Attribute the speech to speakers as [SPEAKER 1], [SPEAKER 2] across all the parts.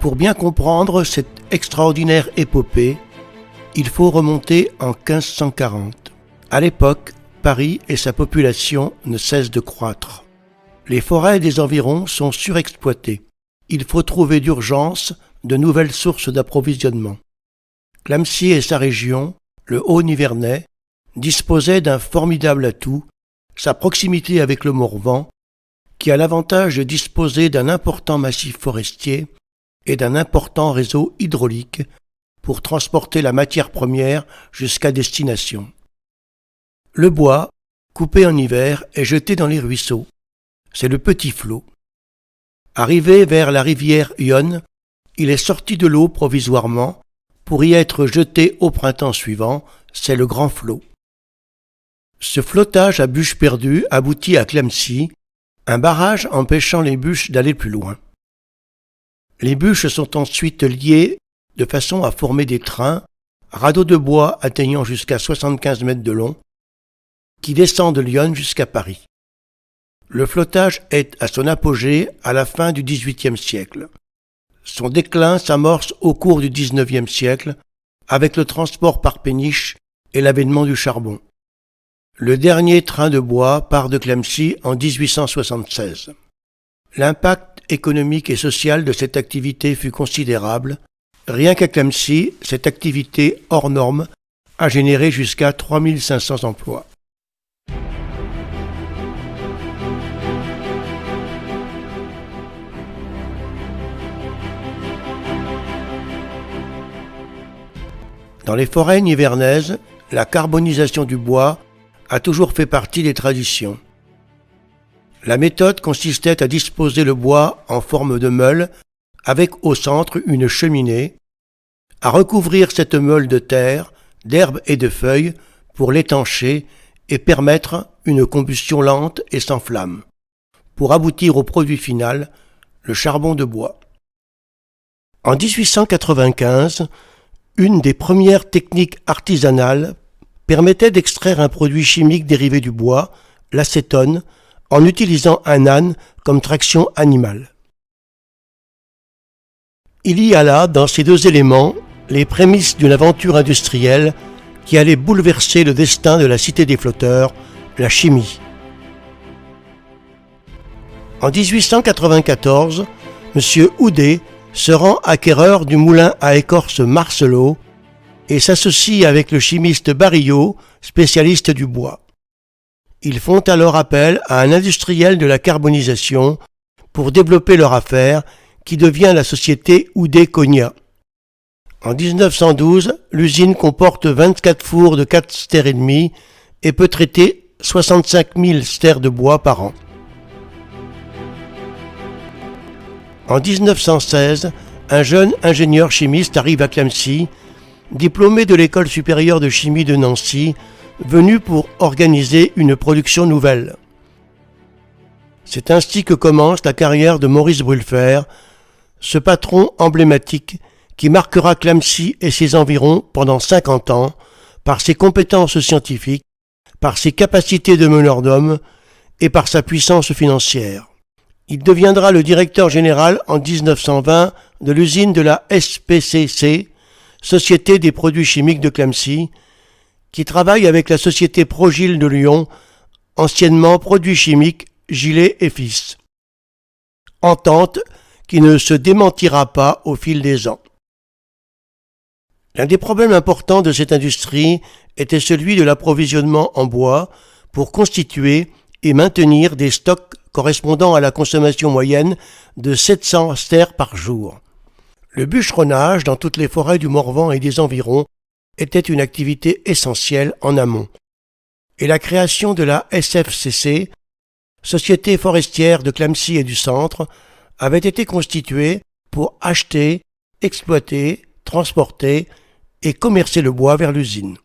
[SPEAKER 1] Pour bien comprendre cette extraordinaire épopée, il faut remonter en 1540. À l'époque, Paris et sa population ne cessent de croître. Les forêts des environs sont surexploitées. Il faut trouver d'urgence de nouvelles sources d'approvisionnement. Clamecy et sa région, le Haut-Nivernais, disposaient d'un formidable atout, sa proximité avec le Morvan, qui a l'avantage de disposer d'un important massif forestier et d'un important réseau hydraulique pour transporter la matière première jusqu'à destination. Le bois, coupé en hiver, est jeté dans les ruisseaux. C'est le petit flot. Arrivé vers la rivière Yonne, il est sorti de l'eau provisoirement pour y être jeté au printemps suivant, c'est le grand flot. Ce flottage à bûches perdues aboutit à Clamecy, un barrage empêchant les bûches d'aller plus loin. Les bûches sont ensuite liées de façon à former des trains, radeaux de bois atteignant jusqu'à 75 mètres de long, qui descendent de Lyon jusqu'à Paris. Le flottage est à son apogée à la fin du XVIIIe siècle. Son déclin s'amorce au cours du XIXe siècle avec le transport par péniche et l'avènement du charbon. Le dernier train de bois part de Clamecy en 1876. L'impact économique et social de cette activité fut considérable. Rien qu'à Clamecy, cette activité hors norme a généré jusqu'à 3500 emplois. Dans les forêts nivernaises, la carbonisation du bois a toujours fait partie des traditions. La méthode consistait à disposer le bois en forme de meule avec au centre une cheminée, à recouvrir cette meule de terre, d'herbes et de feuilles pour l'étancher et permettre une combustion lente et sans flamme, pour aboutir au produit final, le charbon de bois. En 1895, une des premières techniques artisanales permettait d'extraire un produit chimique dérivé du bois, l'acétone, en utilisant un âne comme traction animale. Il y a là, dans ces deux éléments, les prémices d'une aventure industrielle qui allait bouleverser le destin de la cité des flotteurs, la chimie. En 1894, M. Houdet se rend acquéreur du moulin à écorce Marcelot et s'associe avec le chimiste Barillot, spécialiste du bois. Ils font alors appel à un industriel de la carbonisation pour développer leur affaire qui devient la société Houdet-Cognat. En 1912, l'usine comporte 24 fours de 4 stères et demi et peut traiter 65 000 stères de bois par an. En 1916, un jeune ingénieur chimiste arrive à Clamecy, diplômé de l'école supérieure de chimie de Nancy, venu pour organiser une production nouvelle. C'est ainsi que commence la carrière de Maurice Brulfer, ce patron emblématique qui marquera Clamecy et ses environs pendant 50 ans par ses compétences scientifiques, par ses capacités de meneur d'hommes et par sa puissance financière. Il deviendra le directeur général en 1920 de l'usine de la SPCC, Société des produits chimiques de Clamecy, qui travaille avec la société Progil de Lyon, anciennement Produits chimiques Gillet et Fils. Entente qui ne se démentira pas au fil des ans. L'un des problèmes importants de cette industrie était celui de l'approvisionnement en bois pour constituer et maintenir des stocks correspondant à la consommation moyenne de 700 stères par jour. Le bûcheronnage dans toutes les forêts du Morvan et des environs était une activité essentielle en amont. Et la création de la SFCC, Société forestière de Clamecy et du Centre, avait été constituée pour acheter, exploiter, transporter et commercer le bois vers l'usine.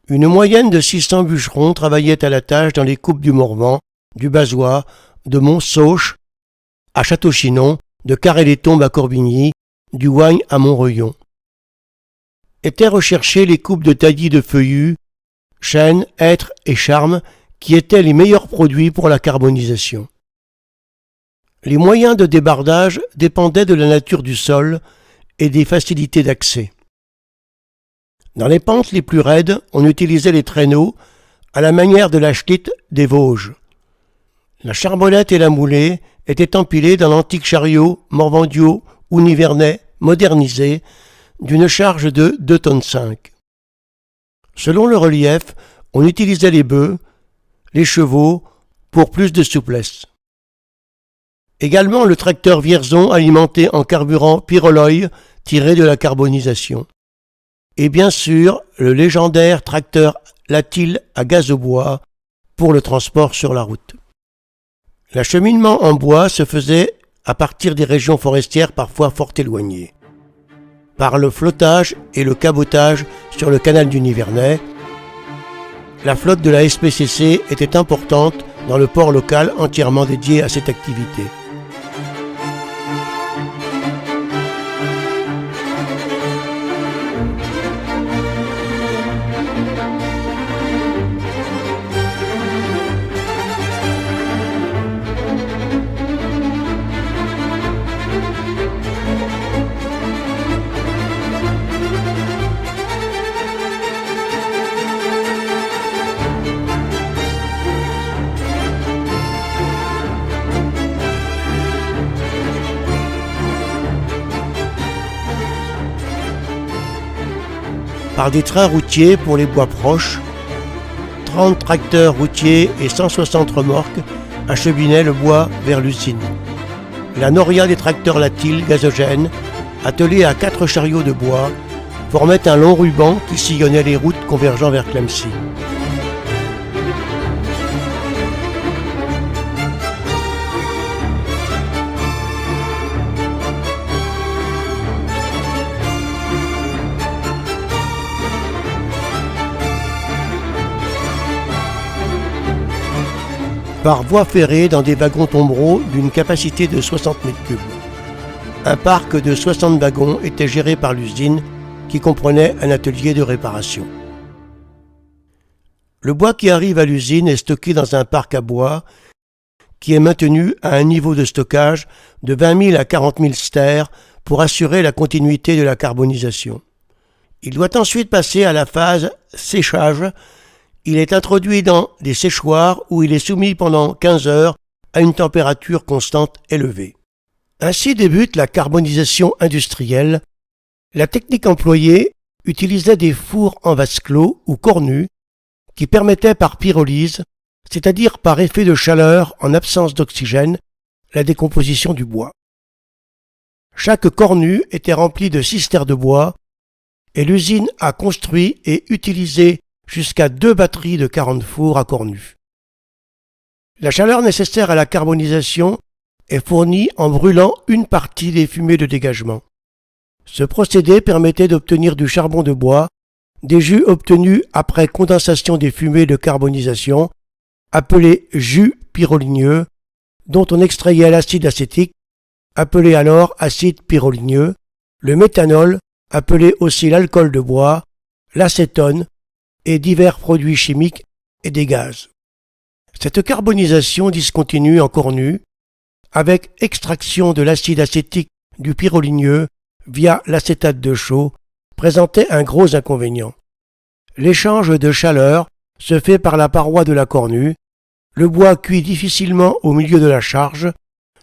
[SPEAKER 1] Une moyenne de 600 bûcherons travaillaient à la tâche dans les coupes du Morvan, du Bazois, de Montsauche à Château-Chinon, de Carré-les-Tombes à Corbigny, du Ouagne à Montreuil. Étaient recherchées les coupes de taillis de feuillus, chênes, hêtres et charmes qui étaient les meilleurs produits pour la carbonisation. Les moyens de débardage dépendaient de la nature du sol et des facilités d'accès. Dans les pentes les plus raides, on utilisait les traîneaux à la manière de la schlitt des Vosges. La charbonnette et la moulée étaient empilées dans l'antique chariot morvandiau ou nivernais modernisé d'une charge de 2,5 tonnes. Selon le relief, on utilisait les bœufs, les chevaux pour plus de souplesse. Également le tracteur Vierzon alimenté en carburant pyrroloï tiré de la carbonisation. Et bien sûr le légendaire tracteur Latil à gazobois pour le transport sur la route. L'acheminement en bois se faisait à partir des régions forestières parfois fort éloignées. Par le flottage et le cabotage sur le canal du Nivernais, la flotte de la SPCC était importante dans le port local entièrement dédié à cette activité. Par des trains routiers pour les bois proches, 30 tracteurs routiers et 160 remorques acheminaient le bois vers l'usine. La noria des tracteurs Latil gazogènes, attelés à 4 chariots de bois, formait un long ruban qui sillonnait les routes convergeant vers Clamecy. Par voie ferrée dans des wagons tombereaux d'une capacité de 60 mètres cubes. Un parc de 60 wagons était géré par l'usine qui comprenait un atelier de réparation. Le bois qui arrive à l'usine est stocké dans un parc à bois qui est maintenu à un niveau de stockage de 20 000 à 40 000 stères pour assurer la continuité de la carbonisation. Il doit ensuite passer à la phase séchage. Il est introduit dans des séchoirs où il est soumis pendant 15 heures à une température constante élevée. Ainsi débute la carbonisation industrielle. La technique employée utilisait des fours en vase clos ou cornus qui permettaient par pyrolyse, c'est-à-dire par effet de chaleur en absence d'oxygène, la décomposition du bois. Chaque cornu était rempli de cistères de bois et l'usine a construit et utilisé jusqu'à 2 batteries de 40 fours à cornus. La chaleur nécessaire à la carbonisation est fournie en brûlant une partie des fumées de dégagement. Ce procédé permettait d'obtenir du charbon de bois, des jus obtenus après condensation des fumées de carbonisation, appelés jus pyroligneux, dont on extrayait l'acide acétique, appelé alors acide pyroligneux, le méthanol, appelé aussi l'alcool de bois, l'acétone, et divers produits chimiques et des gaz. Cette carbonisation discontinue en cornu, avec extraction de l'acide acétique du pyroligneux via l'acétate de chaux, présentait un gros inconvénient. L'échange de chaleur se fait par la paroi de la cornue, le bois cuit difficilement au milieu de la charge,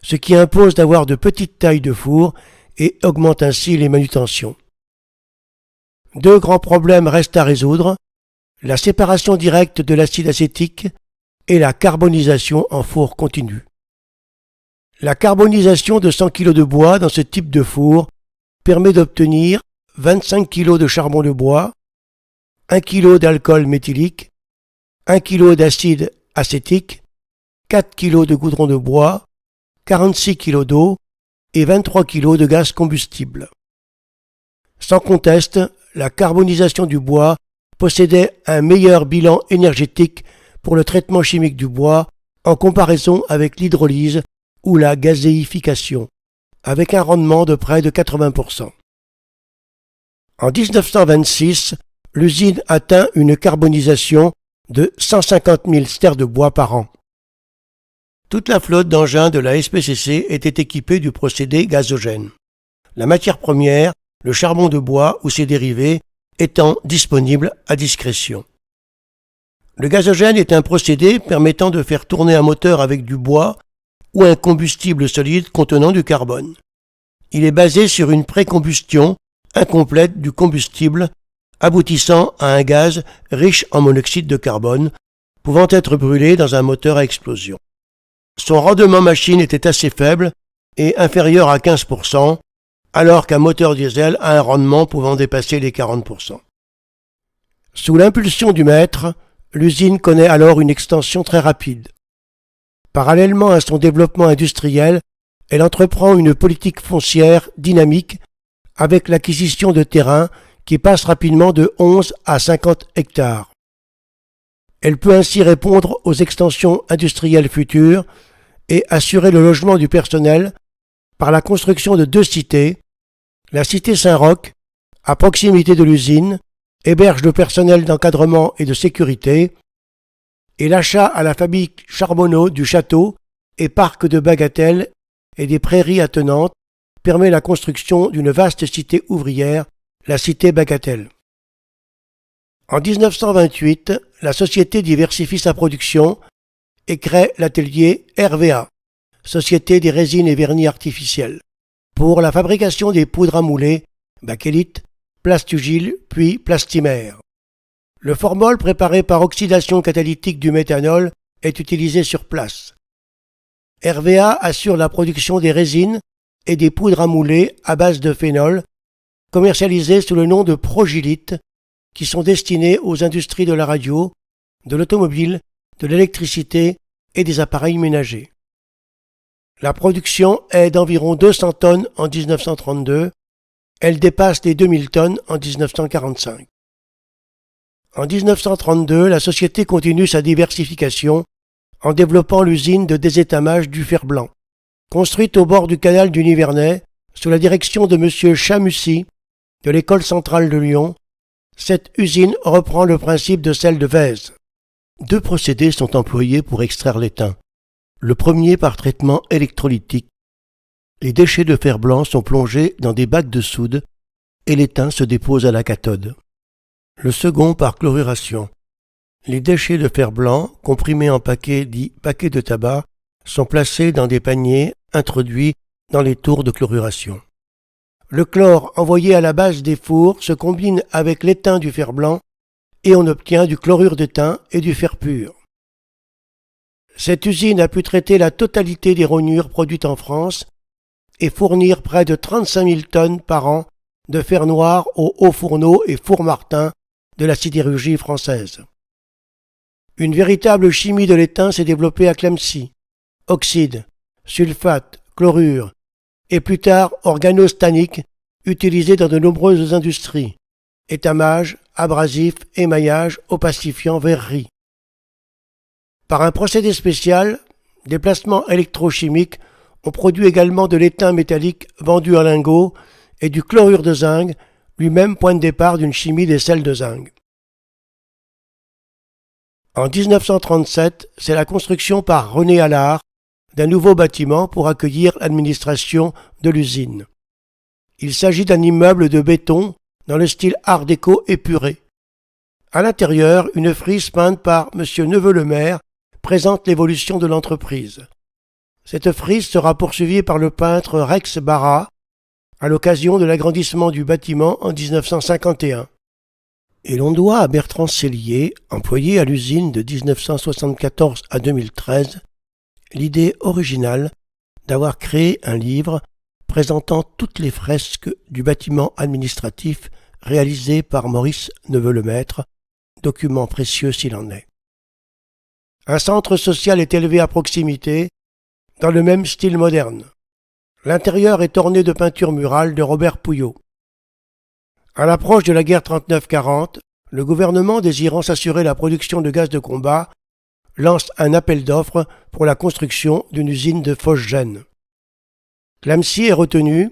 [SPEAKER 1] ce qui impose d'avoir de petites tailles de four et augmente ainsi les manutentions. 2 grands problèmes restent à résoudre, la séparation directe de l'acide acétique et la carbonisation en four continu. La carbonisation de 100 kg de bois dans ce type de four permet d'obtenir 25 kg de charbon de bois, 1 kg d'alcool méthylique, 1 kg d'acide acétique, 4 kg de goudron de bois, 46 kg d'eau et 23 kg de gaz combustible. Sans conteste, la carbonisation du bois possédait un meilleur bilan énergétique pour le traitement chimique du bois en comparaison avec l'hydrolyse ou la gazéification, avec un rendement de près de 80%. En 1926, l'usine atteint une carbonisation de 150 000 stères de bois par an. Toute la flotte d'engins de la SPCC était équipée du procédé gazogène. La matière première, le charbon de bois ou ses dérivés, étant disponibles à discrétion. Le gazogène est un procédé permettant de faire tourner un moteur avec du bois ou un combustible solide contenant du carbone. Il est basé sur une précombustion incomplète du combustible aboutissant à un gaz riche en monoxyde de carbone pouvant être brûlé dans un moteur à explosion. Son rendement machine était assez faible et inférieur à 15%, alors qu'un moteur diesel a un rendement pouvant dépasser les 40%. Sous l'impulsion du maître, l'usine connaît alors une extension très rapide. Parallèlement à son développement industriel, elle entreprend une politique foncière dynamique avec l'acquisition de terrains qui passe rapidement de 11 à 50 hectares. Elle peut ainsi répondre aux extensions industrielles futures et assurer le logement du personnel par la construction de 2 cités. La cité Saint-Roch, à proximité de l'usine, héberge le personnel d'encadrement et de sécurité, et l'achat à la famille Charbonneau du château et parc de Bagatelle et des prairies attenantes permet la construction d'une vaste cité ouvrière, la cité Bagatelle. En 1928, la société diversifie sa production et crée l'atelier RVA, Société des résines et vernis artificiels, pour la fabrication des poudres à mouler, bakélite, plastugile puis plastimère. Le formol préparé par oxydation catalytique du méthanol est utilisé sur place. RVA assure la production des résines et des poudres à mouler à base de phénol, commercialisées sous le nom de Progilite, qui sont destinées aux industries de la radio, de l'automobile, de l'électricité et des appareils ménagers. La production est d'environ 200 tonnes en 1932, elle dépasse les 2000 tonnes en 1945. En 1932, la société continue sa diversification en développant l'usine de désétamage du fer blanc. Construite au bord du canal du Nivernais, sous la direction de M. Chamussy, de l'École centrale de Lyon, cette usine reprend le principe de celle de Vèze. 2 procédés sont employés pour extraire l'étain. Le premier par traitement électrolytique. Les déchets de fer blanc sont plongés dans des bacs de soude et l'étain se dépose à la cathode. Le second par chloruration. Les déchets de fer blanc, comprimés en paquets dits paquets de tabac, sont placés dans des paniers introduits dans les tours de chloruration. Le chlore envoyé à la base des fours se combine avec l'étain du fer blanc et on obtient du chlorure d'étain et du fer pur. Cette usine a pu traiter la totalité des rognures produites en France et fournir près de 35 000 tonnes par an de fer noir aux hauts fourneaux et fours Martin de la sidérurgie française. Une véritable chimie de l'étain s'est développée à Clamecy. Oxyde, sulfate, chlorure et plus tard organostanique utilisés dans de nombreuses industries, étamage, abrasif, émaillage, opacifiant, verrerie. Par un procédé spécial, des placements électrochimiques, on produit également de l'étain métallique vendu en lingots et du chlorure de zinc, lui-même point de départ d'une chimie des sels de zinc. En 1937, c'est la construction par René Allard d'un nouveau bâtiment pour accueillir l'administration de l'usine. Il s'agit d'un immeuble de béton dans le style art déco épuré. À l'intérieur, une frise peinte par M. Neveu-le-Maire présente l'évolution de l'entreprise. Cette frise sera poursuivie par le peintre Rex Barra à l'occasion de l'agrandissement du bâtiment en 1951. Et l'on doit à Bertrand Sellier, employé à l'usine de 1974 à 2013, l'idée originale d'avoir créé un livre présentant toutes les fresques du bâtiment administratif réalisé par Maurice Neveu-le-Maître, document précieux s'il en est. Un centre social est élevé à proximité, dans le même style moderne. L'intérieur est orné de peintures murales de Robert Pouillot. À l'approche de la guerre 39-40, le gouvernement, désirant s'assurer la production de gaz de combat, lance un appel d'offres pour la construction d'une usine de phosgène. Clamecy est retenu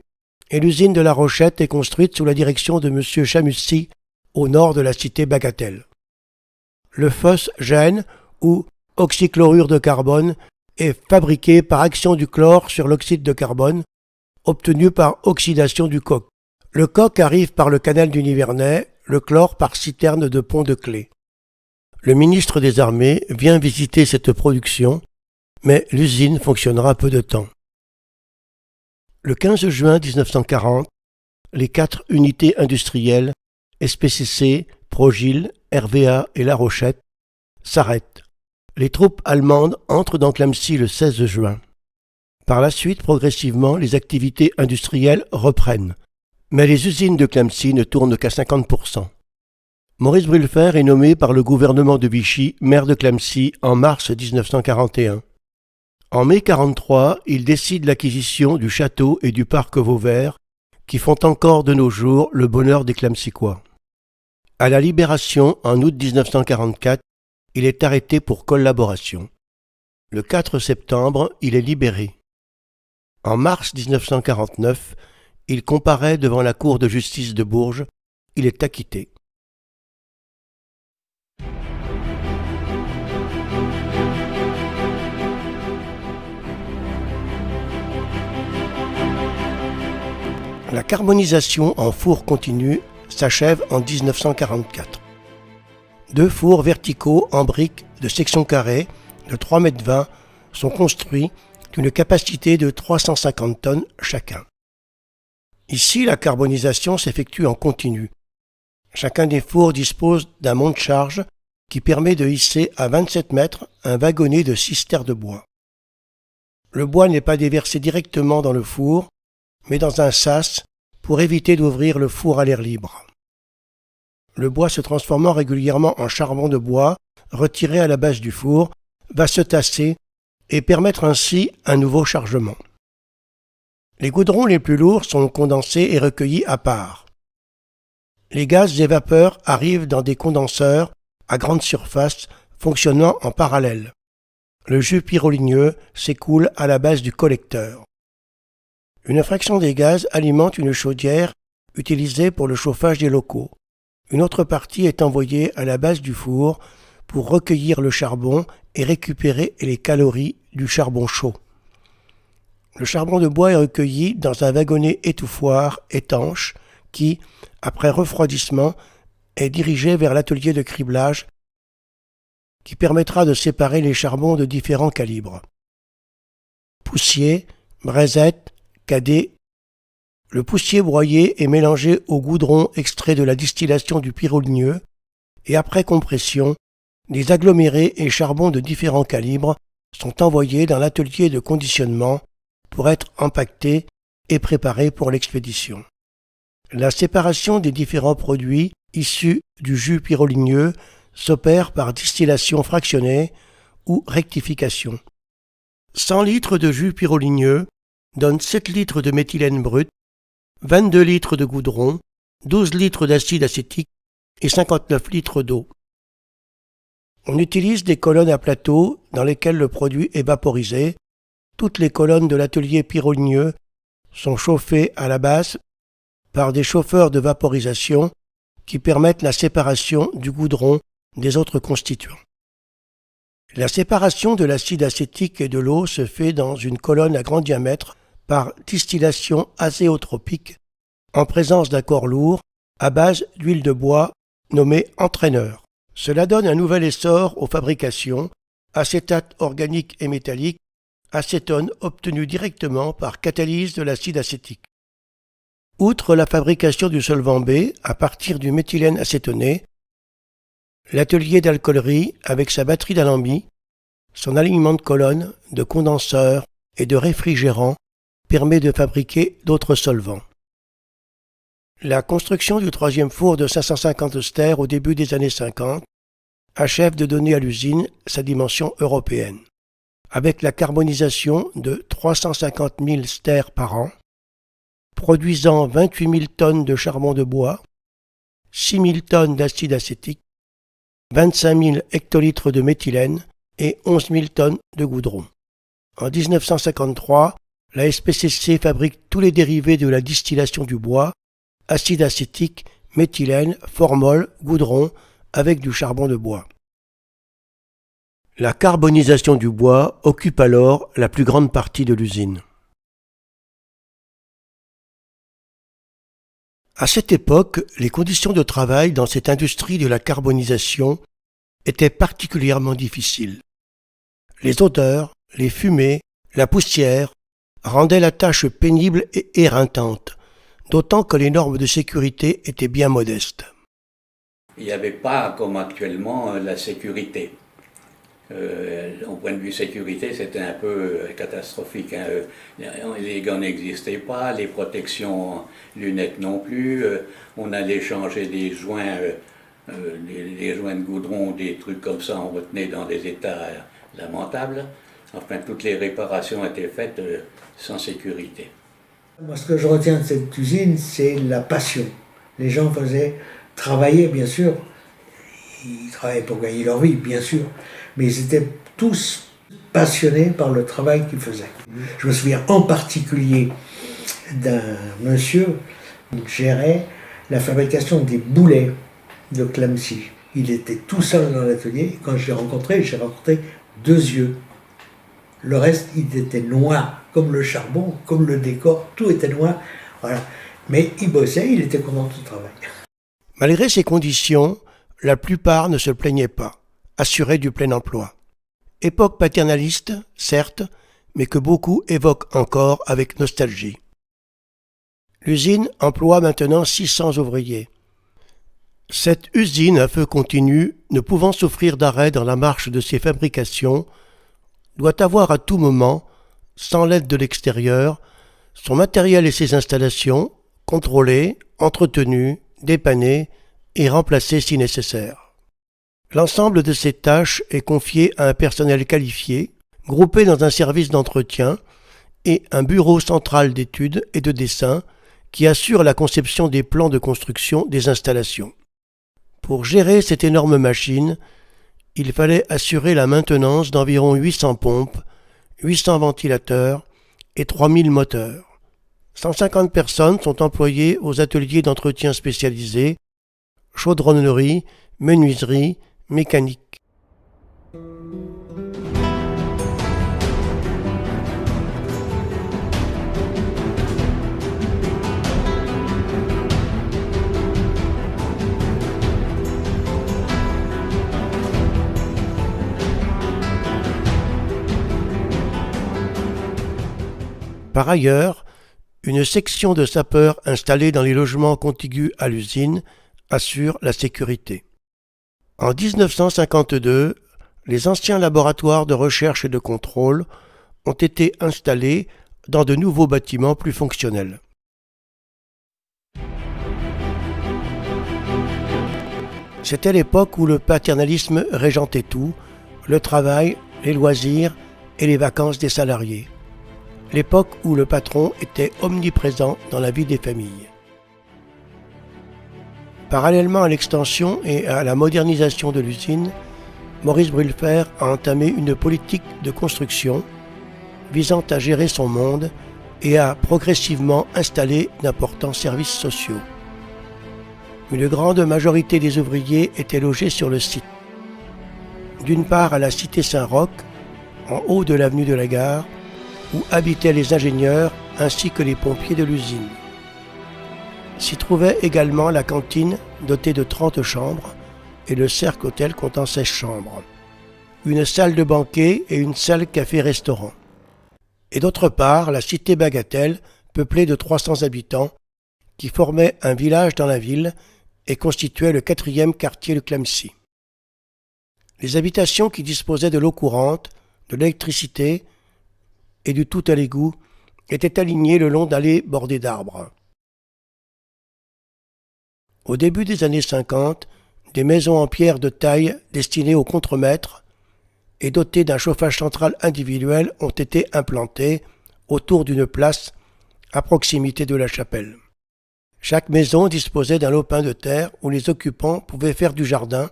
[SPEAKER 1] et l'usine de La Rochette est construite sous la direction de M. Chamussy, au nord de la cité Bagatelle. Le phosgène, ou oxychlorure de carbone, est fabriqué par action du chlore sur l'oxyde de carbone, obtenu par oxydation du coke. Le coke arrive par le canal du Nivernais, le chlore par citerne de Pont-de-Clé. Le ministre des Armées vient visiter cette production, mais l'usine fonctionnera peu de temps. Le 15 juin 1940, les 4 unités industrielles, SPCC, Progil, RVA et La Rochette, s'arrêtent. Les troupes allemandes entrent dans Clamecy le 16 juin. Par la suite, progressivement, les activités industrielles reprennent. Mais les usines de Clamecy ne tournent qu'à 50%. Maurice Brülfer est nommé par le gouvernement de Vichy maire de Clamecy en mars 1941. En mai 1943, il décide l'acquisition du château et du parc Vauvert, qui font encore de nos jours le bonheur des Clamecycois. À la Libération, en août 1944, il est arrêté pour collaboration. Le 4 septembre, il est libéré. En mars 1949, il comparaît devant la cour de justice de Bourges. Il est acquitté. La carbonisation en four continu s'achève en 1944. 2 fours verticaux en briques de section carrée de 3,20 m sont construits d'une capacité de 350 tonnes chacun. Ici, la carbonisation s'effectue en continu. Chacun des fours dispose d'un monte-charge qui permet de hisser à 27 mètres un wagonnet de 6 terres de bois. Le bois n'est pas déversé directement dans le four, mais dans un sas pour éviter d'ouvrir le four à l'air libre. Le bois se transformant régulièrement en charbon de bois, retiré à la base du four, va se tasser et permettre ainsi un nouveau chargement. Les goudrons les plus lourds sont condensés et recueillis à part. Les gaz et vapeurs arrivent dans des condenseurs à grande surface fonctionnant en parallèle. Le jus pyroligneux s'écoule à la base du collecteur. Une fraction des gaz alimente une chaudière utilisée pour le chauffage des locaux. Une autre partie est envoyée à la base du four pour recueillir le charbon et récupérer les calories du charbon chaud. Le charbon de bois est recueilli dans un wagonnet étouffoir étanche qui, après refroidissement, est dirigé vers l'atelier de criblage qui permettra de séparer les charbons de différents calibres. Poussier, braisette, cadet. Le poussier broyé est mélangé au goudron extrait de la distillation du pyroligneux et après compression, les agglomérés et charbons de différents calibres sont envoyés dans l'atelier de conditionnement pour être empaquetés et préparés pour l'expédition. La séparation des différents produits issus du jus pyroligneux s'opère par distillation fractionnée ou rectification. 100 litres de jus pyroligneux donnent 7 litres de méthylène brut, 22 litres de goudron, 12 litres d'acide acétique et 59 litres d'eau. On utilise des colonnes à plateau dans lesquelles le produit est vaporisé. Toutes les colonnes de l'atelier pyroligneux sont chauffées à la base par des chauffeurs de vaporisation qui permettent la séparation du goudron des autres constituants. La séparation de l'acide acétique et de l'eau se fait dans une colonne à grand diamètre par distillation azéotropique en présence d'un corps lourd à base d'huile de bois nommé entraîneur. Cela donne un nouvel essor aux fabrications, acétate organique et métallique, acétone obtenu directement par catalyse de l'acide acétique. Outre la fabrication du solvant B à partir du méthylène acétoné, l'atelier d'alcoolerie avec sa batterie d'alambic, son alignement de colonnes, de condenseurs et de réfrigérants permet de fabriquer d'autres solvants. La construction du 3e four de 550 stères au début des années 50 achève de donner à l'usine sa dimension européenne. Avec la carbonisation de 350 000 stères par an, produisant 28 000 tonnes de charbon de bois, 6 000 tonnes d'acide acétique, 25 000 hectolitres de méthylène et 11 000 tonnes de goudron. En 1953, la SPCC fabrique tous les dérivés de la distillation du bois, acide acétique, méthylène, formol, goudron, avec du charbon de bois. La carbonisation du bois occupe alors la plus grande partie de l'usine. À cette époque, les conditions de travail dans cette industrie de la carbonisation étaient particulièrement difficiles. Les odeurs, les fumées, la poussière rendaient la tâche pénible et éreintante, d'autant que les normes de sécurité étaient bien modestes.
[SPEAKER 2] Il n'y avait pas, comme actuellement, la sécurité. Au point de vue sécurité, c'était un peu catastrophique. Hein. Les gants n'existaient pas, les protections lunettes non plus. On allait changer des joints, les joints de goudron, des trucs comme ça, on retenait dans des états lamentables. Enfin, toutes les réparations étaient faites sans sécurité.
[SPEAKER 3] Moi, ce que je retiens de cette usine, c'est la passion. Les gens travaillaient, bien sûr. Ils travaillaient pour gagner leur vie, bien sûr. Mais ils étaient tous passionnés par le travail qu'ils faisaient. Je me souviens en particulier d'un monsieur qui gérait la fabrication des boulets de Clamcy. Il était tout seul dans l'atelier. Quand je l'ai rencontré, j'ai rencontré 2 yeux. Le reste, il était noir, comme le charbon, comme le décor, tout était noir. Voilà. Mais il bossait, il était content de son travail.
[SPEAKER 1] Malgré ces conditions, la plupart ne se plaignaient pas, assurés du plein emploi. Époque paternaliste, certes, mais que beaucoup évoquent encore avec nostalgie. L'usine emploie maintenant 600 ouvriers. Cette usine à feu continu, ne pouvant souffrir d'arrêt dans la marche de ses fabrications, doit avoir à tout moment, sans l'aide de l'extérieur, son matériel et ses installations contrôlés, entretenus, dépannés et remplacés si nécessaire. L'ensemble de ces tâches est confié à un personnel qualifié, groupé dans un service d'entretien et un bureau central d'études et de dessin qui assure la conception des plans de construction des installations. Pour gérer cette énorme machine, il fallait assurer la maintenance d'environ 800 pompes, 800 ventilateurs et 3000 moteurs. 150 personnes sont employées aux ateliers d'entretien spécialisés, chaudronnerie, menuiserie, mécanique. Par ailleurs, une section de sapeurs installée dans les logements contigus à l'usine assure la sécurité. En 1952, les anciens laboratoires de recherche et de contrôle ont été installés dans de nouveaux bâtiments plus fonctionnels. C'était l'époque où le paternalisme régentait tout, le travail, les loisirs et les vacances des salariés. L'époque où le patron était omniprésent dans la vie des familles. Parallèlement à l'extension et à la modernisation de l'usine, Maurice Brülfer a entamé une politique de construction visant à gérer son monde et à progressivement installer d'importants services sociaux. Une grande majorité des ouvriers étaient logés sur le site. D'une part à la cité Saint-Roch, en haut de l'avenue de la Gare, où habitaient les ingénieurs ainsi que les pompiers de l'usine. S'y trouvait également la cantine dotée de 30 chambres et le Cercle Hôtel comptant 16 chambres, une salle de banquet et une salle café-restaurant. Et d'autre part, la cité Bagatelle, peuplée de 300 habitants, qui formait un village dans la ville et constituait le 4e quartier de Clamcy. Les habitations qui disposaient de l'eau courante, de l'électricité et du tout à l'égout étaient alignées le long d'allées bordées d'arbres. Au début des années 50, des maisons en pierre de taille destinées aux contremaîtres et dotées d'un chauffage central individuel ont été implantées autour d'une place à proximité de la chapelle. Chaque maison disposait d'un lopin de terre où les occupants pouvaient faire du jardin.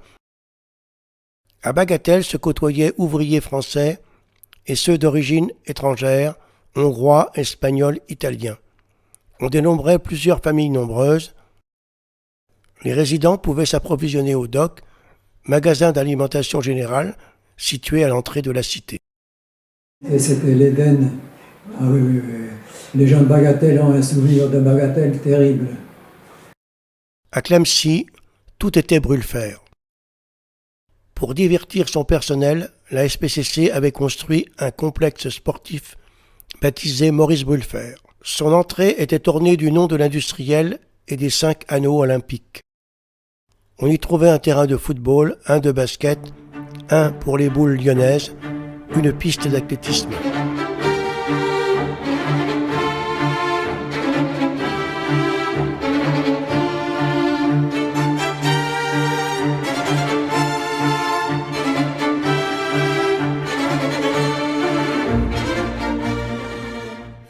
[SPEAKER 1] À Bagatelle se côtoyaient ouvriers français et ceux d'origine étrangère, hongrois, espagnols, italiens. On dénombrait plusieurs familles nombreuses. Les résidents pouvaient s'approvisionner au dock, magasin d'alimentation générale, situé à l'entrée de la cité.
[SPEAKER 4] Et c'était l'Éden. Ah oui, oui, oui. Les gens de Bagatelle ont un souvenir de Bagatelle terrible.
[SPEAKER 1] À Clamecy, tout était brûle-fer. Pour divertir son personnel, la SPCC avait construit un complexe sportif baptisé Maurice Brûlefert. Son entrée était ornée du nom de l'industriel et des 5 anneaux olympiques. On y trouvait un terrain de football, un de basket, un pour les boules lyonnaises, une piste d'athlétisme.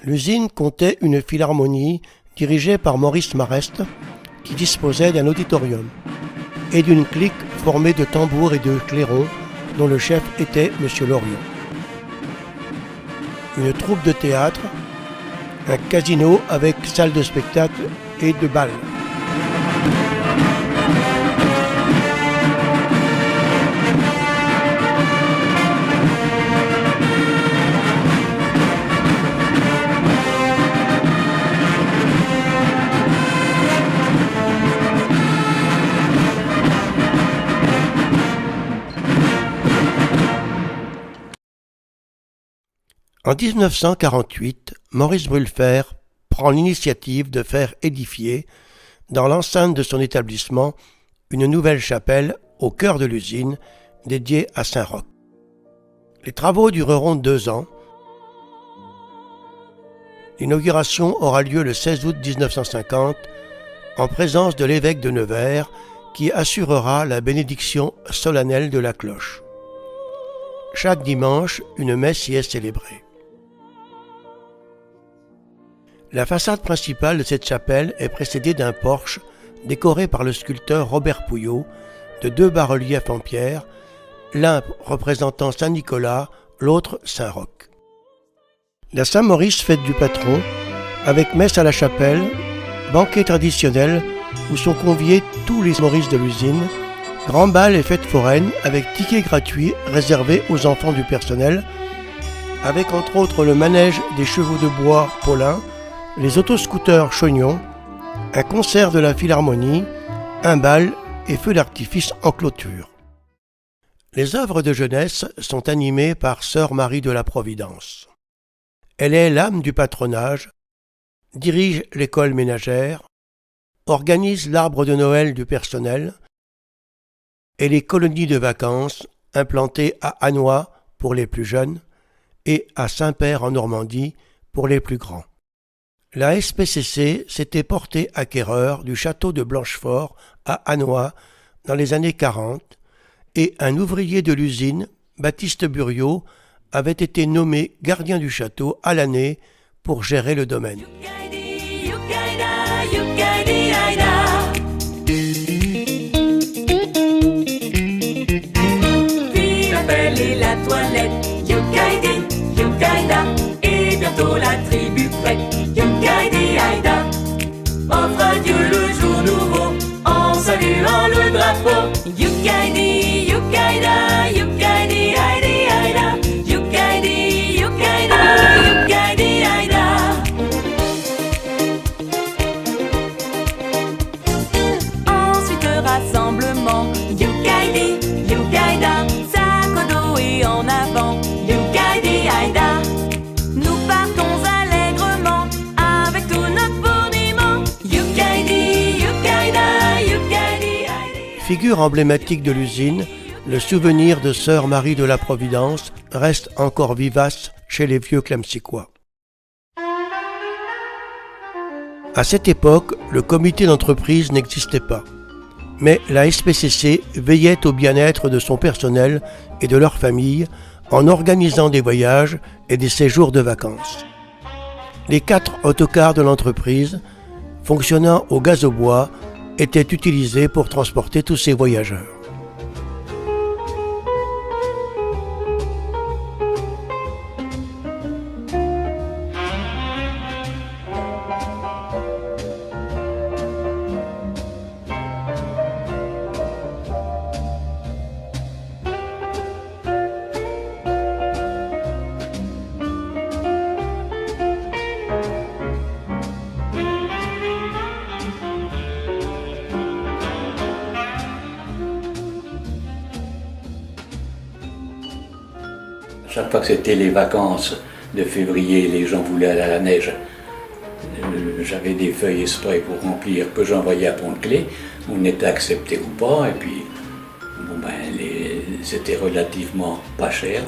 [SPEAKER 1] L'usine comptait une philharmonie dirigée par Maurice Marest, qui disposait d'un auditorium, et d'une clique formée de tambours et de clairons, dont le chef était M. Loriot. Une troupe de théâtre, un casino avec salle de spectacle et de bal. En 1948, Maurice Brûlefert prend l'initiative de faire édifier, dans l'enceinte de son établissement, une nouvelle chapelle au cœur de l'usine, dédiée à Saint-Roch. Les travaux dureront 2 ans. L'inauguration aura lieu le 16 août 1950, en présence de l'évêque de Nevers, qui assurera la bénédiction solennelle de la cloche. Chaque dimanche, une messe y est célébrée. La façade principale de cette chapelle est précédée d'un porche décoré par le sculpteur Robert Pouillot de 2 bas-reliefs en pierre, l'un représentant Saint-Nicolas, l'autre Saint-Roch. La Saint-Maurice fête du patron, avec messe à la chapelle, banquet traditionnel où sont conviés tous les Maurice de l'usine, grand bal et fête foraine avec tickets gratuits réservés aux enfants du personnel, avec entre autres le manège des chevaux de bois Paulin, les autoscooters Chognon, un concert de la Philharmonie, un bal et feux d'artifice en clôture. Les œuvres de jeunesse sont animées par Sœur Marie de la Providence. Elle est l'âme du patronage, dirige l'école ménagère, organise l'arbre de Noël du personnel et les colonies de vacances implantées à Hannois pour les plus jeunes et à Saint-Père en Normandie pour les plus grands. La SPCC s'était portée acquéreur du château de Blanchefort à Hannois dans les années 40 et un ouvrier de l'usine, Baptiste Buriot, avait été nommé gardien du château à l'année pour gérer le domaine.
[SPEAKER 5] Puis l'appel et la toilette, Yukaidi, Yukaida, et bientôt la tribu prête, Yukaidi Aïda. Offre à Dieu le jour nouveau, en saluant le drapeau, Yukaidi, Yukaida, Yukaidi Aïdi Aïda, Yukaidi, Yukaida, Yukaidi Aïda. Ensuite rassemblement, Yukaidi, Yukaida, sac au dos et en avant, Yukaidi Aïda. Nous partons allègrement avec tout notre fourniment, Yukaidi, Yukaida, Yukaidi Aïdi.
[SPEAKER 1] Figure emblématique de l'usine, le souvenir de Sœur Marie de la Providence reste encore vivace chez les vieux Clamsicois. À cette époque, le comité d'entreprise n'existait pas, mais la SPCC veillait au bien-être de son personnel et de leur famille en organisant des voyages et des séjours de vacances. Les 4 autocars de l'entreprise, fonctionnant au gaz au bois, étaient utilisés pour transporter tous ces voyageurs.
[SPEAKER 2] Chaque fois que c'était les vacances de février, les gens voulaient aller à la neige. J'avais des feuilles exprès pour remplir que j'envoyais à Pont-de-Clé. On était accepté ou pas, et puis c'était relativement pas cher.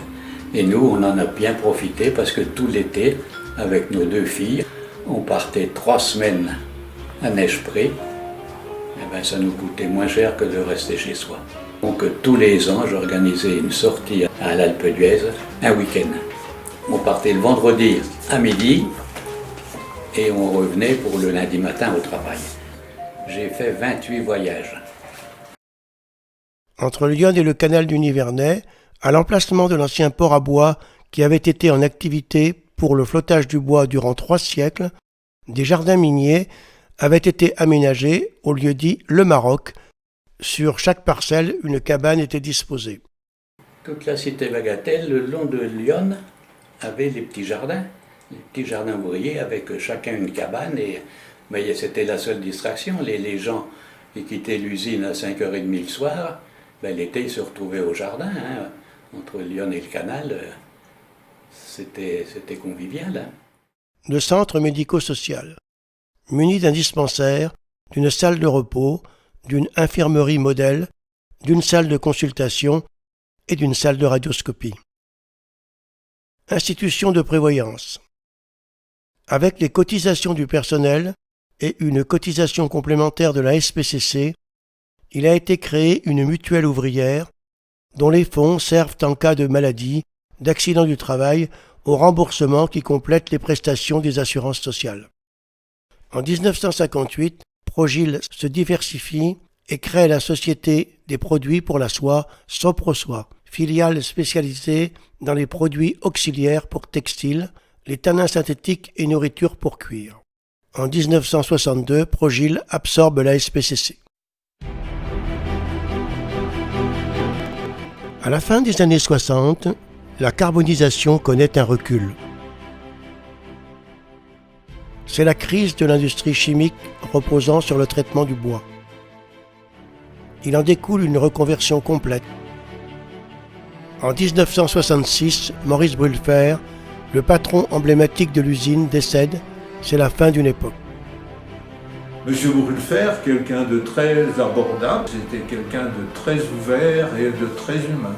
[SPEAKER 2] Et nous, on en a bien profité parce que tout l'été, avec nos 2 filles, on partait 3 semaines à Neige-Pré. Et ça nous coûtait moins cher que de rester chez soi. Donc tous les ans, j'organisais une sortie à l'Alpe d'Huez, un week-end. On partait le vendredi à midi et on revenait pour le lundi matin au travail. J'ai fait 28 voyages.
[SPEAKER 1] Entre Lyon et le canal du Nivernais, à l'emplacement de l'ancien port à bois qui avait été en activité pour le flottage du bois durant 3 siècles, des jardins miniers avaient été aménagés au lieu dit Le Maroc. Sur chaque parcelle, une cabane était disposée.
[SPEAKER 2] Toute la cité Bagatelle, le long de Lyon, avait les petits jardins ouvriers avec chacun une cabane. Mais c'était la seule distraction. Les gens qui quittaient l'usine à 5h30 le soir, l'été ils se retrouvaient au jardin. Entre Lyon et le canal, c'était convivial.
[SPEAKER 1] Le centre médico-social, muni d'un dispensaire, d'une salle de repos, d'une infirmerie modèle, d'une salle de consultation et d'une salle de radioscopie. Institution de prévoyance. Avec les cotisations du personnel et une cotisation complémentaire de la SPCC, il a été créé une mutuelle ouvrière dont les fonds servent en cas de maladie, d'accident du travail, au remboursement qui complète les prestations des assurances sociales. En 1958, Progil se diversifie et crée la Société des produits pour la soie, Soprosoie, filiale spécialisée dans les produits auxiliaires pour textiles, les tanins synthétiques et nourriture pour cuir. En 1962, Progil absorbe la SPCC. À la fin des années 60, la carbonisation connaît un recul. C'est la crise de l'industrie chimique reposant sur le traitement du bois. Il en découle une reconversion complète. En 1966, Maurice Brülfer, le patron emblématique de l'usine, décède. C'est la fin d'une époque.
[SPEAKER 6] Monsieur Brülfer, quelqu'un de très abordable, c'était quelqu'un de très ouvert et de très humain.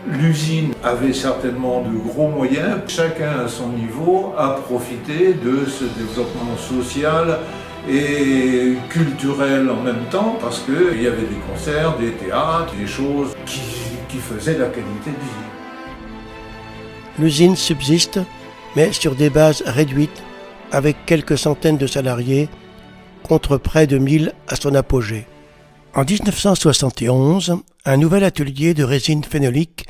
[SPEAKER 6] L'usine avait certainement de gros moyens, chacun à son niveau a profité de ce développement social et culturel en même temps, parce qu'il y avait des concerts, des théâtres, des choses qui faisaient la qualité de vie.
[SPEAKER 1] L'usine subsiste, mais sur des bases réduites, avec quelques centaines de salariés, contre près de 1000 à son apogée. En 1971, un nouvel atelier de résine phénolique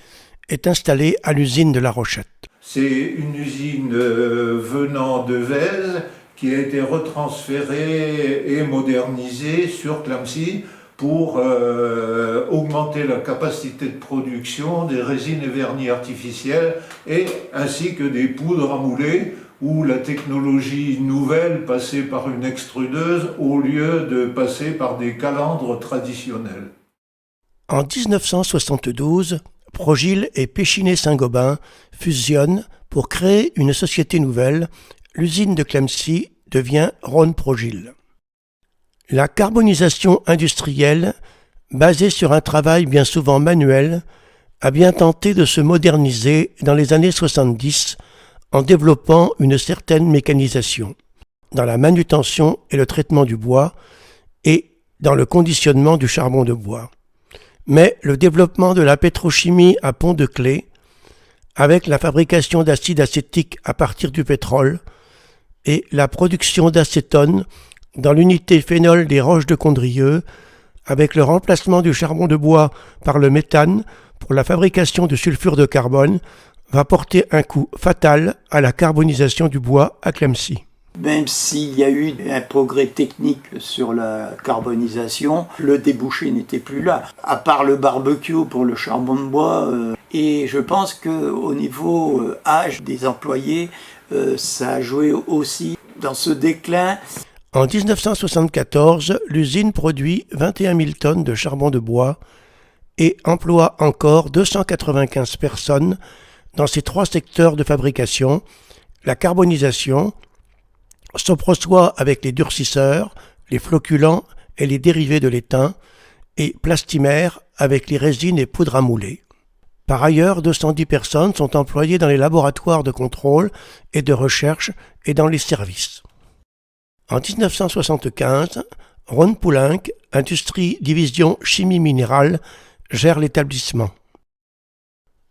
[SPEAKER 1] est installé à l'usine de La Rochette.
[SPEAKER 6] C'est une usine venant de Vèze qui a été retransférée et modernisée sur Clamecy pour augmenter la capacité de production des résines et vernis artificiels ainsi que des poudres à mouler où la technologie nouvelle passait par une extrudeuse au lieu de passer par des calandres traditionnels.
[SPEAKER 1] En 1972, Progil et Péchinet-Saint-Gobain fusionnent pour créer une société nouvelle. L'usine de Clamecy devient Rhône-Progil. La carbonisation industrielle, basée sur un travail bien souvent manuel, a bien tenté de se moderniser dans les années 70 en développant une certaine mécanisation dans la manutention et le traitement du bois et dans le conditionnement du charbon de bois. Mais le développement de la pétrochimie à Pont-de-Clé, avec la fabrication d'acide acétique à partir du pétrole et la production d'acétone dans l'unité phénol des roches de Condrieu, avec le remplacement du charbon de bois par le méthane pour la fabrication de sulfure de carbone, va porter un coup fatal à la carbonisation du bois à Clamecy.
[SPEAKER 7] Même s'il y a eu un progrès technique sur la carbonisation, le débouché n'était plus là. À part le barbecue pour le charbon de bois, et je pense qu'au niveau âge des employés, ça a joué aussi dans ce déclin.
[SPEAKER 1] En 1974, l'usine produit 21 000 tonnes de charbon de bois et emploie encore 295 personnes dans ces 3 secteurs de fabrication, la carbonisation, Soprosoie avec les durcisseurs, les floculants et les dérivés de l'étain, et Plastimère avec les résines et poudres à mouler. Par ailleurs, 210 personnes sont employées dans les laboratoires de contrôle et de recherche et dans les services. En 1975, Rhône-Poulenc, Industrie Division Chimie Minérale, gère l'établissement.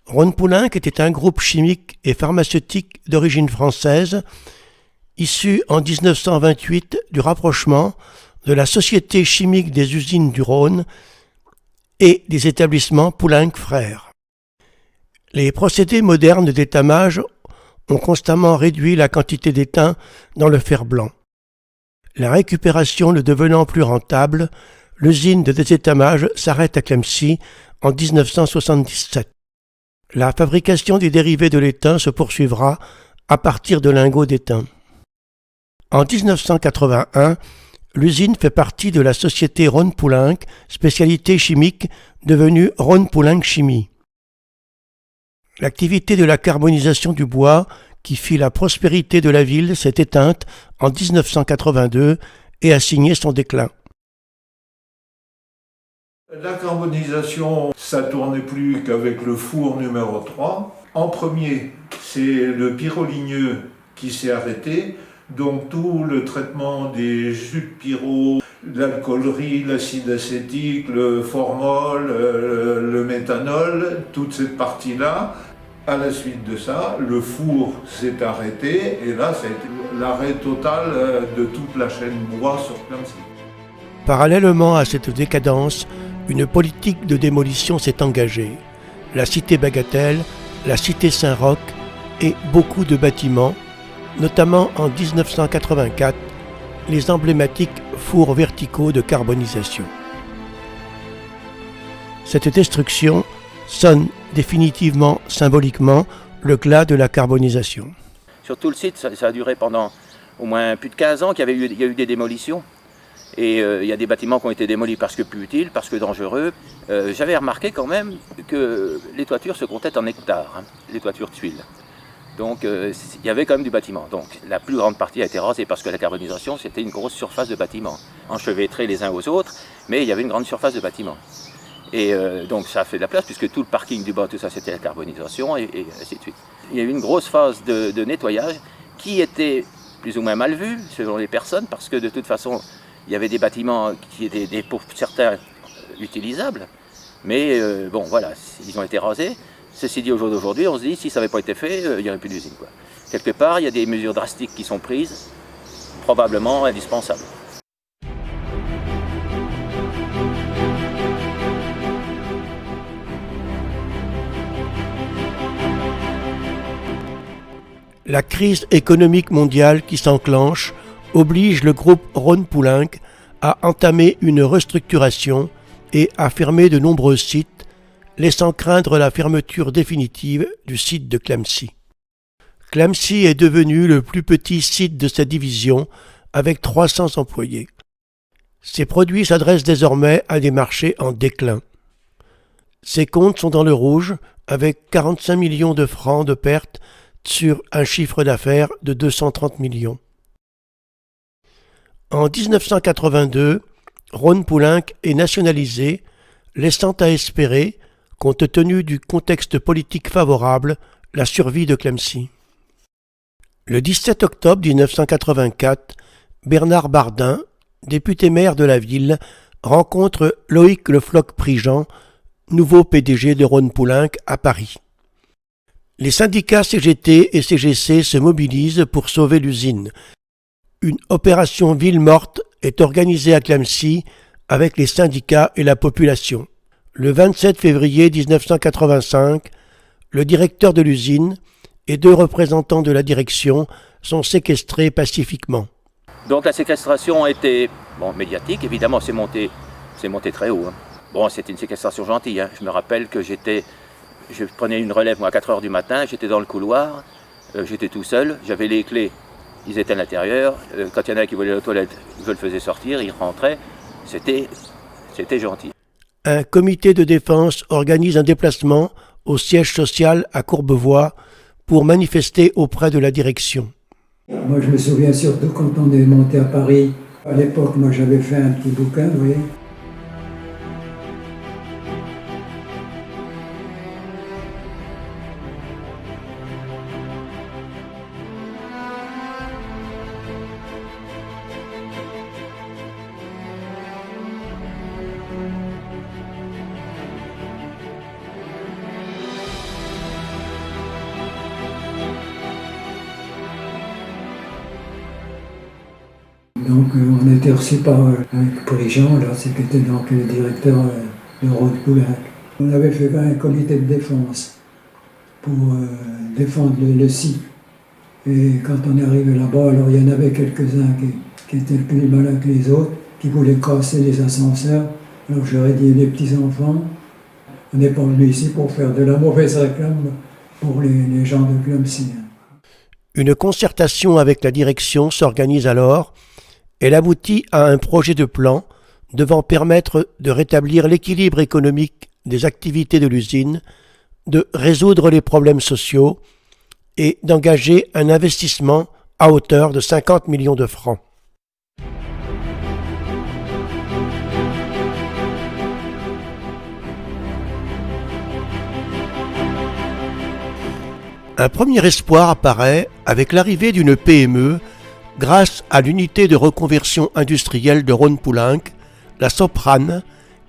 [SPEAKER 1] Rhône-Poulenc était un groupe chimique et pharmaceutique d'origine française, issu en 1928 du rapprochement de la Société chimique des usines du Rhône et des établissements Poulenc Frères. Les procédés modernes d'étamage ont constamment réduit la quantité d'étain dans le fer blanc. La récupération le devenant plus rentable, l'usine de désétamage s'arrête à Clamecy en 1977. La fabrication des dérivés de l'étain se poursuivra à partir de lingots d'étain. En 1981, l'usine fait partie de la société Rhône-Poulenc, spécialité chimique devenue Rhône-Poulenc Chimie. L'activité de la carbonisation du bois, qui fit la prospérité de la ville, s'est éteinte en 1982 et a signé son déclin.
[SPEAKER 6] La carbonisation, ça ne tournait plus qu'avec le four numéro 3. En premier, c'est le pyroligneux qui s'est arrêté. Donc tout le traitement des jus de pyro, l'alcoolerie, l'acide acétique, le formol, le méthanol, toute cette partie-là. À la suite de ça, le four s'est arrêté et là, ça a été l'arrêt total de toute la chaîne bois sur Clamecy.
[SPEAKER 1] Parallèlement à cette décadence, une politique de démolition s'est engagée. La cité Bagatelle, la cité Saint-Roch et beaucoup de bâtiments, notamment en 1984, les emblématiques fours verticaux de carbonisation. Cette destruction sonne définitivement, symboliquement, le glas de la carbonisation.
[SPEAKER 8] Sur tout le site, ça a duré pendant au moins plus de 15 ans qu'il y a eu des démolitions. Et il y a des bâtiments qui ont été démolis parce que plus utiles, parce que dangereux. J'avais remarqué quand même que les toitures se comptaient en hectares, les toitures de tuiles. Donc il y avait quand même du bâtiment. Donc la plus grande partie a été rasée parce que la carbonisation, c'était une grosse surface de bâtiments, enchevêtrés les uns aux autres, mais il y avait une grande surface de bâtiments. Et donc ça a fait de la place, puisque tout le parking du bas, tout ça, c'était la carbonisation, et ainsi de suite. Il y a eu une grosse phase de nettoyage qui était plus ou moins mal vue, selon les personnes, parce que de toute façon, il y avait des bâtiments qui étaient pour certains utilisables, mais bon, voilà, ils ont été rasés. Ceci dit, au jour d'aujourd'hui, on se dit, si ça n'avait pas été fait, il n'y aurait plus d'usine, quoi. Quelque part, il y a des mesures drastiques qui sont prises, probablement indispensables.
[SPEAKER 1] La crise économique mondiale qui s'enclenche oblige le groupe Rhône-Poulenc à entamer une restructuration et à fermer de nombreux sites, laissant craindre la fermeture définitive du site de Clamecy. Clamecy est devenu le plus petit site de sa division avec 300 employés. Ses produits s'adressent désormais à des marchés en déclin. Ses comptes sont dans le rouge avec 45 millions de francs de pertes sur un chiffre d'affaires de 230 millions. En 1982, Rhône-Poulenc est nationalisé, laissant à espérer, compte tenu du contexte politique favorable, la survie de Clamecy. Le 17 octobre 1984, Bernard Bardin, député maire de la ville, rencontre Loïc Le Floch-Prigent, nouveau PDG de Rhône-Poulenc à Paris. Les syndicats CGT et CGC se mobilisent pour sauver l'usine. Une opération ville morte est organisée à Clamecy avec les syndicats et la population. Le 27 février 1985, le directeur de l'usine et 2 représentants de la direction sont séquestrés pacifiquement.
[SPEAKER 8] Donc la séquestration a été médiatique, évidemment c'est monté très haut. Bon, c'était une séquestration gentille. Je me rappelle que je prenais une relève moi, à 4 h du matin, j'étais dans le couloir, j'étais tout seul, j'avais les clés, ils étaient à l'intérieur. Quand il y en a qui voulaient aller aux toilettes, je le faisais sortir, ils rentraient. C'était gentil.
[SPEAKER 1] Un comité de défense organise un déplacement au siège social à Courbevoie pour manifester auprès de la direction.
[SPEAKER 4] Moi, je me souviens surtout quand on est monté à Paris. À l'époque, moi, j'avais fait un petit bouquin, vous voyez. Donc on a été reçus par Prigent, là, c'était donc le directeur de Rhône-Poulenc. On avait fait un comité de défense pour défendre le site. Et quand on est arrivé là-bas, alors il y en avait quelques-uns qui étaient plus malins que les autres, qui voulaient casser les ascenseurs. Alors j'aurais dit, les petits-enfants, on n'est pas venu ici pour faire de la mauvaise réclame pour les gens de Clamecy.
[SPEAKER 1] Une concertation avec la direction s'organise alors. Elle aboutit à un projet de plan devant permettre de rétablir l'équilibre économique des activités de l'usine, de résoudre les problèmes sociaux et d'engager un investissement à hauteur de 50 millions de francs. Un premier espoir apparaît avec l'arrivée d'une PME grâce à l'unité de reconversion industrielle de Rhône-Poulenc, la Soprane,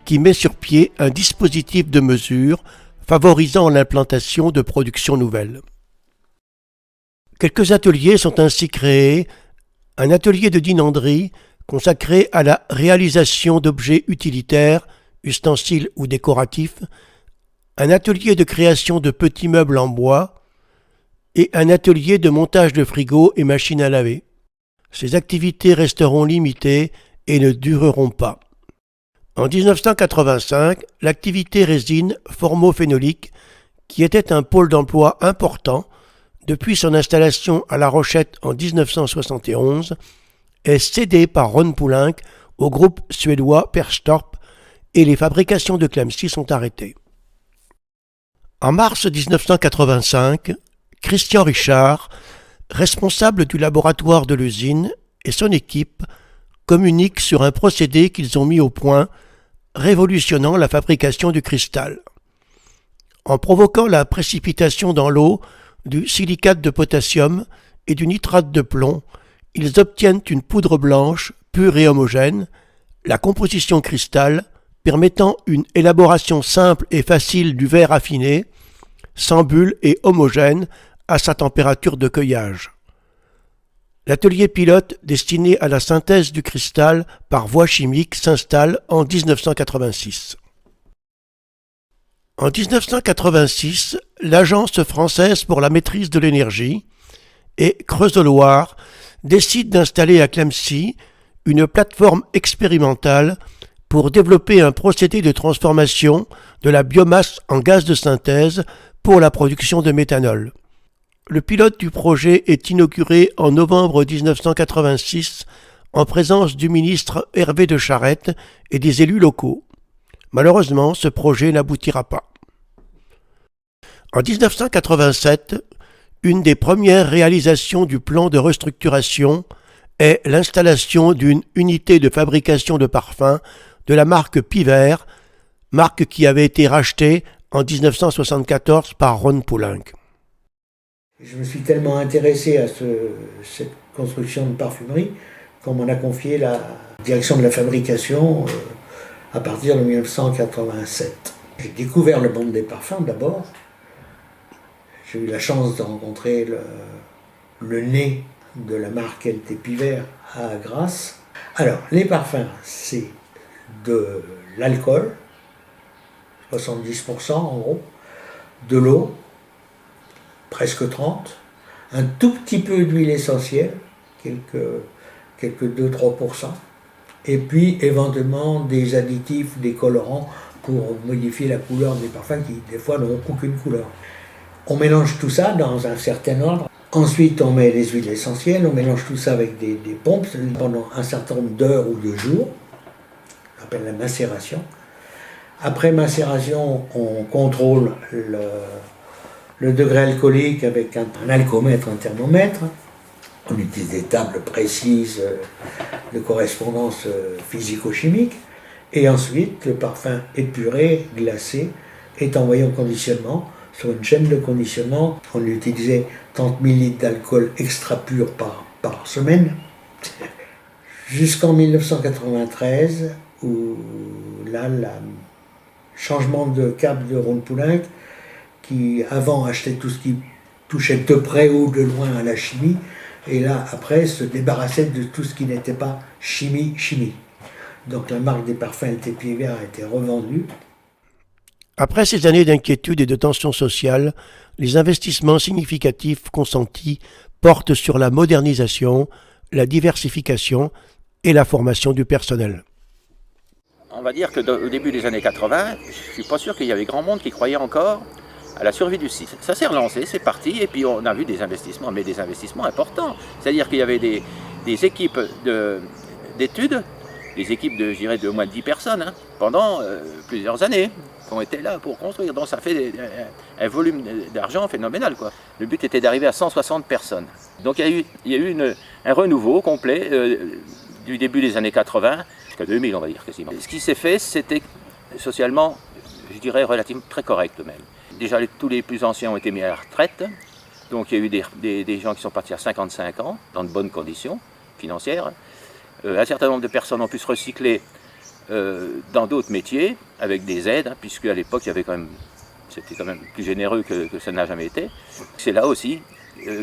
[SPEAKER 1] qui met sur pied un dispositif de mesure favorisant l'implantation de productions nouvelles. Quelques ateliers sont ainsi créés, un atelier de dinanderie consacré à la réalisation d'objets utilitaires, ustensiles ou décoratifs, un atelier de création de petits meubles en bois et un atelier de montage de frigos et machines à laver. Ces activités resteront limitées et ne dureront pas. En 1985, l'activité résine formophénolique, qui était un pôle d'emploi important depuis son installation à La Rochette en 1971, est cédée par Rhône-Poulenc au groupe suédois Perstorp et les fabrications de Clamecy sont arrêtées. En mars 1985, Christian Richard, responsable du laboratoire de l'usine, et son équipe communiquent sur un procédé qu'ils ont mis au point, révolutionnant la fabrication du cristal. En provoquant la précipitation dans l'eau du silicate de potassium et du nitrate de plomb, ils obtiennent une poudre blanche pure et homogène, la composition cristal permettant une élaboration simple et facile du verre affiné, sans bulles et homogène à sa température de cueillage. L'atelier pilote destiné à la synthèse du cristal par voie chimique s'installe en 1986. En 1986, l'Agence française pour la maîtrise de l'énergie et Creusot-Loire décide d'installer à Clamecy une plateforme expérimentale pour développer un procédé de transformation de la biomasse en gaz de synthèse pour la production de méthanol. Le pilote du projet est inauguré en novembre 1986 en présence du ministre Hervé de Charette et des élus locaux. Malheureusement, ce projet n'aboutira pas. En 1987, une des premières réalisations du plan de restructuration est l'installation d'une unité de fabrication de parfums de la marque Pivert, marque qui avait été rachetée en 1974 par Rhône-Poulenc.
[SPEAKER 3] Je me suis tellement intéressé à cette construction de parfumerie qu'on m'en a confié la direction de la fabrication à partir de 1987. J'ai découvert le monde des parfums d'abord. J'ai eu la chance de rencontrer le nez de la marque LT Pivert à Grasse. Alors, les parfums, c'est de l'alcool, 70% en gros, de l'eau, presque 30, un tout petit peu d'huile essentielle, quelques 2-3%, et puis éventuellement des additifs, des colorants pour modifier la couleur des parfums qui des fois n'ont aucune couleur. On mélange tout ça dans un certain ordre. Ensuite, on met les huiles essentielles, on mélange tout ça avec des pompes pendant un certain nombre d'heures ou de jours, on appelle la macération. Après macération, on contrôle le degré alcoolique avec un alcomètre, un thermomètre. On utilise des tables précises de correspondance physico-chimique. Et ensuite, le parfum épuré, glacé, est envoyé au conditionnement. Sur une chaîne de conditionnement, on utilisait 30 000 litres d'alcool extra pur par semaine. Jusqu'en 1993, où là, le changement de cap de Rhône-Poulenc, qui avant achetait tout ce qui touchait de près ou de loin à la chimie, et là, après, se débarrassait de tout ce qui n'était pas chimie. Donc la marque des parfums LT Pied Vert a été revendue.
[SPEAKER 1] Après ces années d'inquiétude et de tension sociale, les investissements significatifs consentis portent sur la modernisation, la diversification et la formation du personnel.
[SPEAKER 8] On va dire qu'au début des années 80, je ne suis pas sûr qu'il y avait grand monde qui croyait encore à la survie du site. Ça s'est relancé, c'est parti, et puis on a vu des investissements, mais des investissements importants. C'est-à-dire qu'il y avait des équipes d'études, des équipes de, je dirais, de moins de 10 personnes, pendant plusieurs années, qui ont été là pour construire. Donc ça fait un volume d'argent phénoménal, quoi. Le but était d'arriver à 160 personnes. Donc il y a eu un renouveau complet du début des années 80 jusqu'à 2000, on va dire quasiment. Ce qui s'est fait, c'était socialement, je dirais, relativement très correct même. Déjà, tous les plus anciens ont été mis à la retraite. Donc il y a eu des gens qui sont partis à 55 ans, dans de bonnes conditions financières. Un certain nombre de personnes ont pu se recycler dans d'autres métiers, avec des aides, puisque à l'époque, c'était quand même plus généreux que ça n'a jamais été. C'est là aussi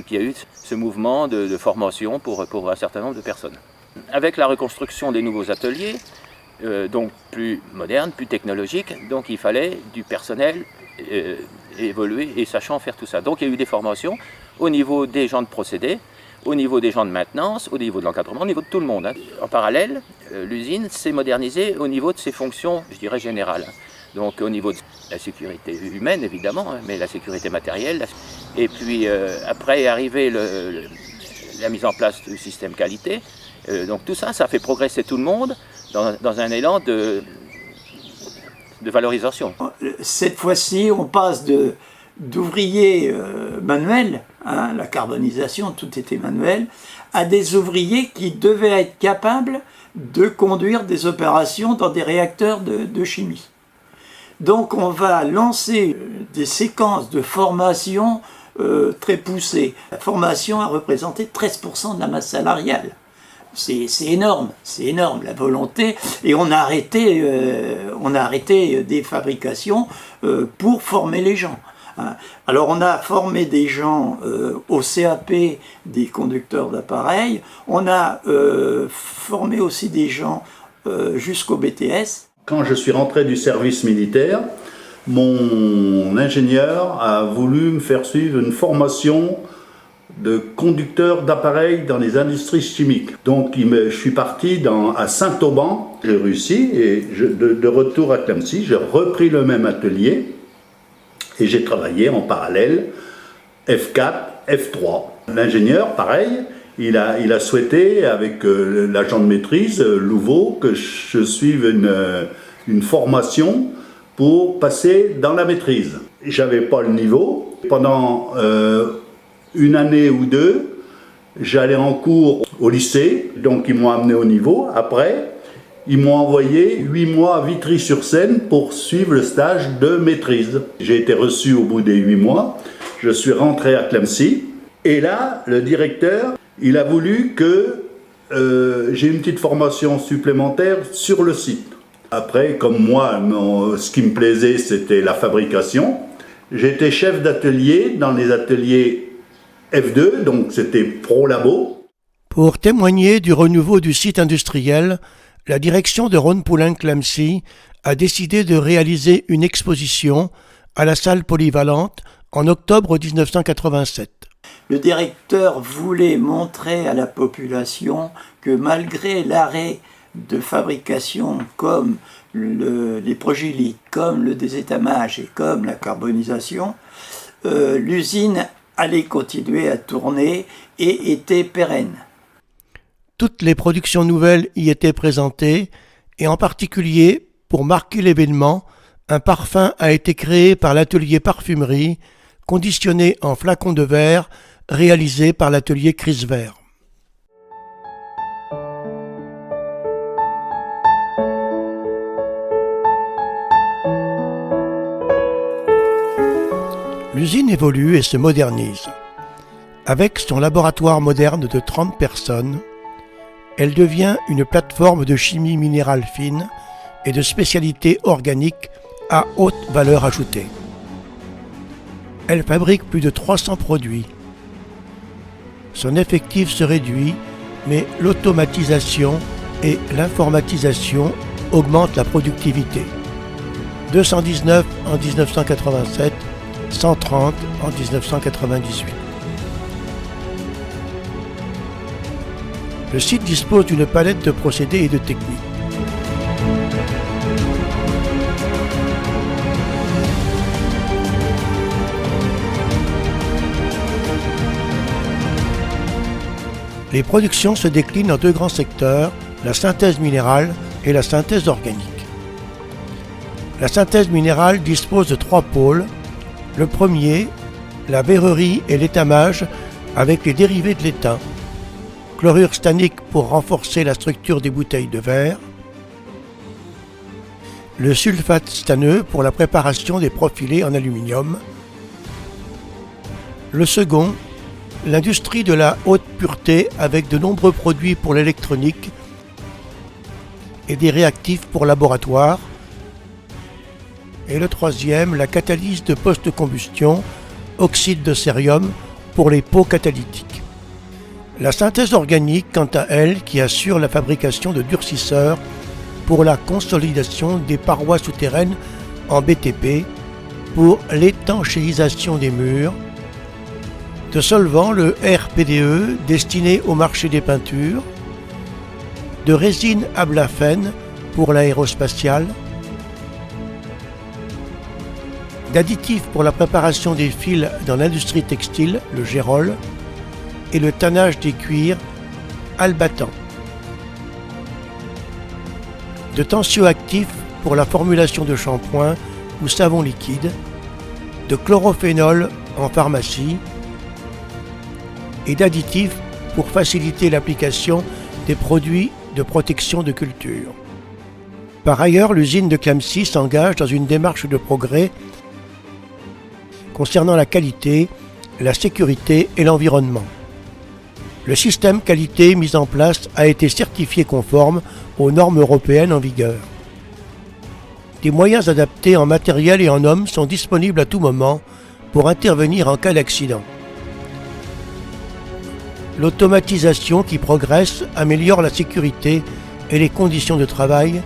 [SPEAKER 8] qu'il y a eu ce mouvement de formation pour un certain nombre de personnes. Avec la reconstruction des nouveaux ateliers, donc plus modernes, plus technologiques, donc il fallait du personnel évoluer et sachant faire tout ça. Donc il y a eu des formations au niveau des gens de procédés, au niveau des gens de maintenance, au niveau de l'encadrement, au niveau de tout le monde. En parallèle, l'usine s'est modernisée au niveau de ses fonctions, je dirais, générales. Donc au niveau de la sécurité humaine, évidemment, mais la sécurité matérielle. Et puis après est arrivée la mise en place du système qualité. Donc tout ça, ça fait progresser tout le monde dans un élan de valorisation.
[SPEAKER 7] Cette fois-ci, on passe d'ouvriers manuels, la carbonisation, tout était manuel, à des ouvriers qui devaient être capables de conduire des opérations dans des réacteurs de chimie. Donc on va lancer des séquences de formation très poussées. La formation a représenté 13% de la masse salariale. C'est énorme la volonté, et on a arrêté des fabrications pour former les gens. Alors on a formé des gens au CAP des conducteurs d'appareils, on a formé aussi des gens jusqu'au BTS.
[SPEAKER 9] Quand je suis rentré du service militaire, mon ingénieur a voulu me faire suivre une formation de conducteur d'appareils dans les industries chimiques. Donc je suis parti à Saint-Auban, j'ai réussi, et de retour à Clamecy, j'ai repris le même atelier et j'ai travaillé en parallèle F4, F3. L'ingénieur, pareil, il a souhaité, avec l'agent de maîtrise, Louveau, que je suive une formation pour passer dans la maîtrise. J'avais pas le niveau. Pendant une année ou deux, j'allais en cours au lycée, donc ils m'ont amené au niveau. Après, ils m'ont envoyé 8 mois à Vitry-sur-Seine pour suivre le stage de maîtrise. J'ai été reçu au bout des 8 mois, je suis rentré à Clamecy, et là, le directeur, il a voulu que j'ai une petite formation supplémentaire sur le site. Après, comme moi, ce qui me plaisait, c'était la fabrication. J'étais chef d'atelier dans les ateliers F2, donc c'était pro-labo.
[SPEAKER 1] Pour témoigner du renouveau du site industriel, la direction de Rhône-Poulenc-Clamecy a décidé de réaliser une exposition à la salle polyvalente en octobre 1987.
[SPEAKER 7] Le directeur voulait montrer à la population que malgré l'arrêt de fabrication comme les progélites, comme le désétamage et comme la carbonisation, l'usine allait continuer à tourner et était pérenne.
[SPEAKER 1] Toutes les productions nouvelles y étaient présentées, et en particulier, pour marquer l'événement, Un parfum a été créé par l'atelier parfumerie, conditionné en flacons de verre, réalisé par l'atelier Crisver. L'usine évolue et se modernise. Avec son laboratoire moderne de 30 personnes, elle devient une plateforme de chimie minérale fine et de spécialités organiques à haute valeur ajoutée. Elle fabrique plus de 300 produits. Son effectif se réduit, mais l'automatisation et l'informatisation augmentent la productivité. 219 en 1987, 130 en 1998. Le site dispose d'une palette de procédés et de techniques. Les productions se déclinent en deux grands secteurs, la synthèse minérale et la synthèse organique. La synthèse minérale dispose de 3 pôles. Le premier, la verrerie et l'étamage avec les dérivés de l'étain. Chlorure stannique pour renforcer la structure des bouteilles de verre. Le sulfate stanneux pour la préparation des profilés en aluminium. Le second, l'industrie de la haute pureté avec de nombreux produits pour l'électronique et des réactifs pour laboratoire. Et le troisième, la catalyse de post-combustion, oxyde de cérium pour les pots catalytiques. La synthèse organique, quant à elle, qui assure la fabrication de durcisseurs pour la consolidation des parois souterraines en BTP, pour l'étanchéisation des murs, de solvants, le RPDE, destiné au marché des peintures, de résine à blafène pour l'aérospatiale, d'additifs pour la préparation des fils dans l'industrie textile, le Gérol, et le tannage des cuirs, Albatan. De tensioactifs pour la formulation de shampoing ou savon liquide, de chlorophénol en pharmacie, et d'additifs pour faciliter l'application des produits de protection de culture. Par ailleurs, l'usine de Clamecy s'engage dans une démarche de progrès concernant la qualité, la sécurité et l'environnement. Le système qualité mis en place a été certifié conforme aux normes européennes en vigueur. Des moyens adaptés en matériel et en hommes sont disponibles à tout moment pour intervenir en cas d'accident. L'automatisation qui progresse améliore la sécurité et les conditions de travail,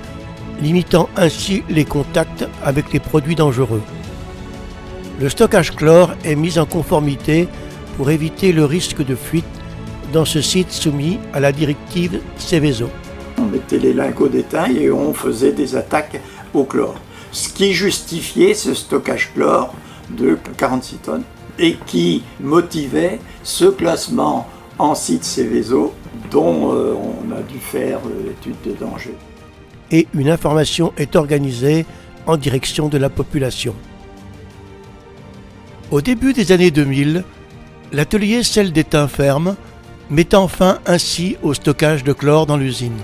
[SPEAKER 1] limitant ainsi les contacts avec les produits dangereux. Le stockage chlore est mis en conformité pour éviter le risque de fuite dans ce site soumis à la directive Seveso.
[SPEAKER 7] On mettait les lingots d'étain et on faisait des attaques au chlore. Ce qui justifiait ce stockage chlore de 46 tonnes et qui motivait ce classement en site Seveso dont on a dû faire l'étude de danger.
[SPEAKER 1] Et une information est organisée en direction de la population. Au début des années 2000, l'atelier Sel d'étain ferme, mettant fin ainsi au stockage de chlore dans l'usine.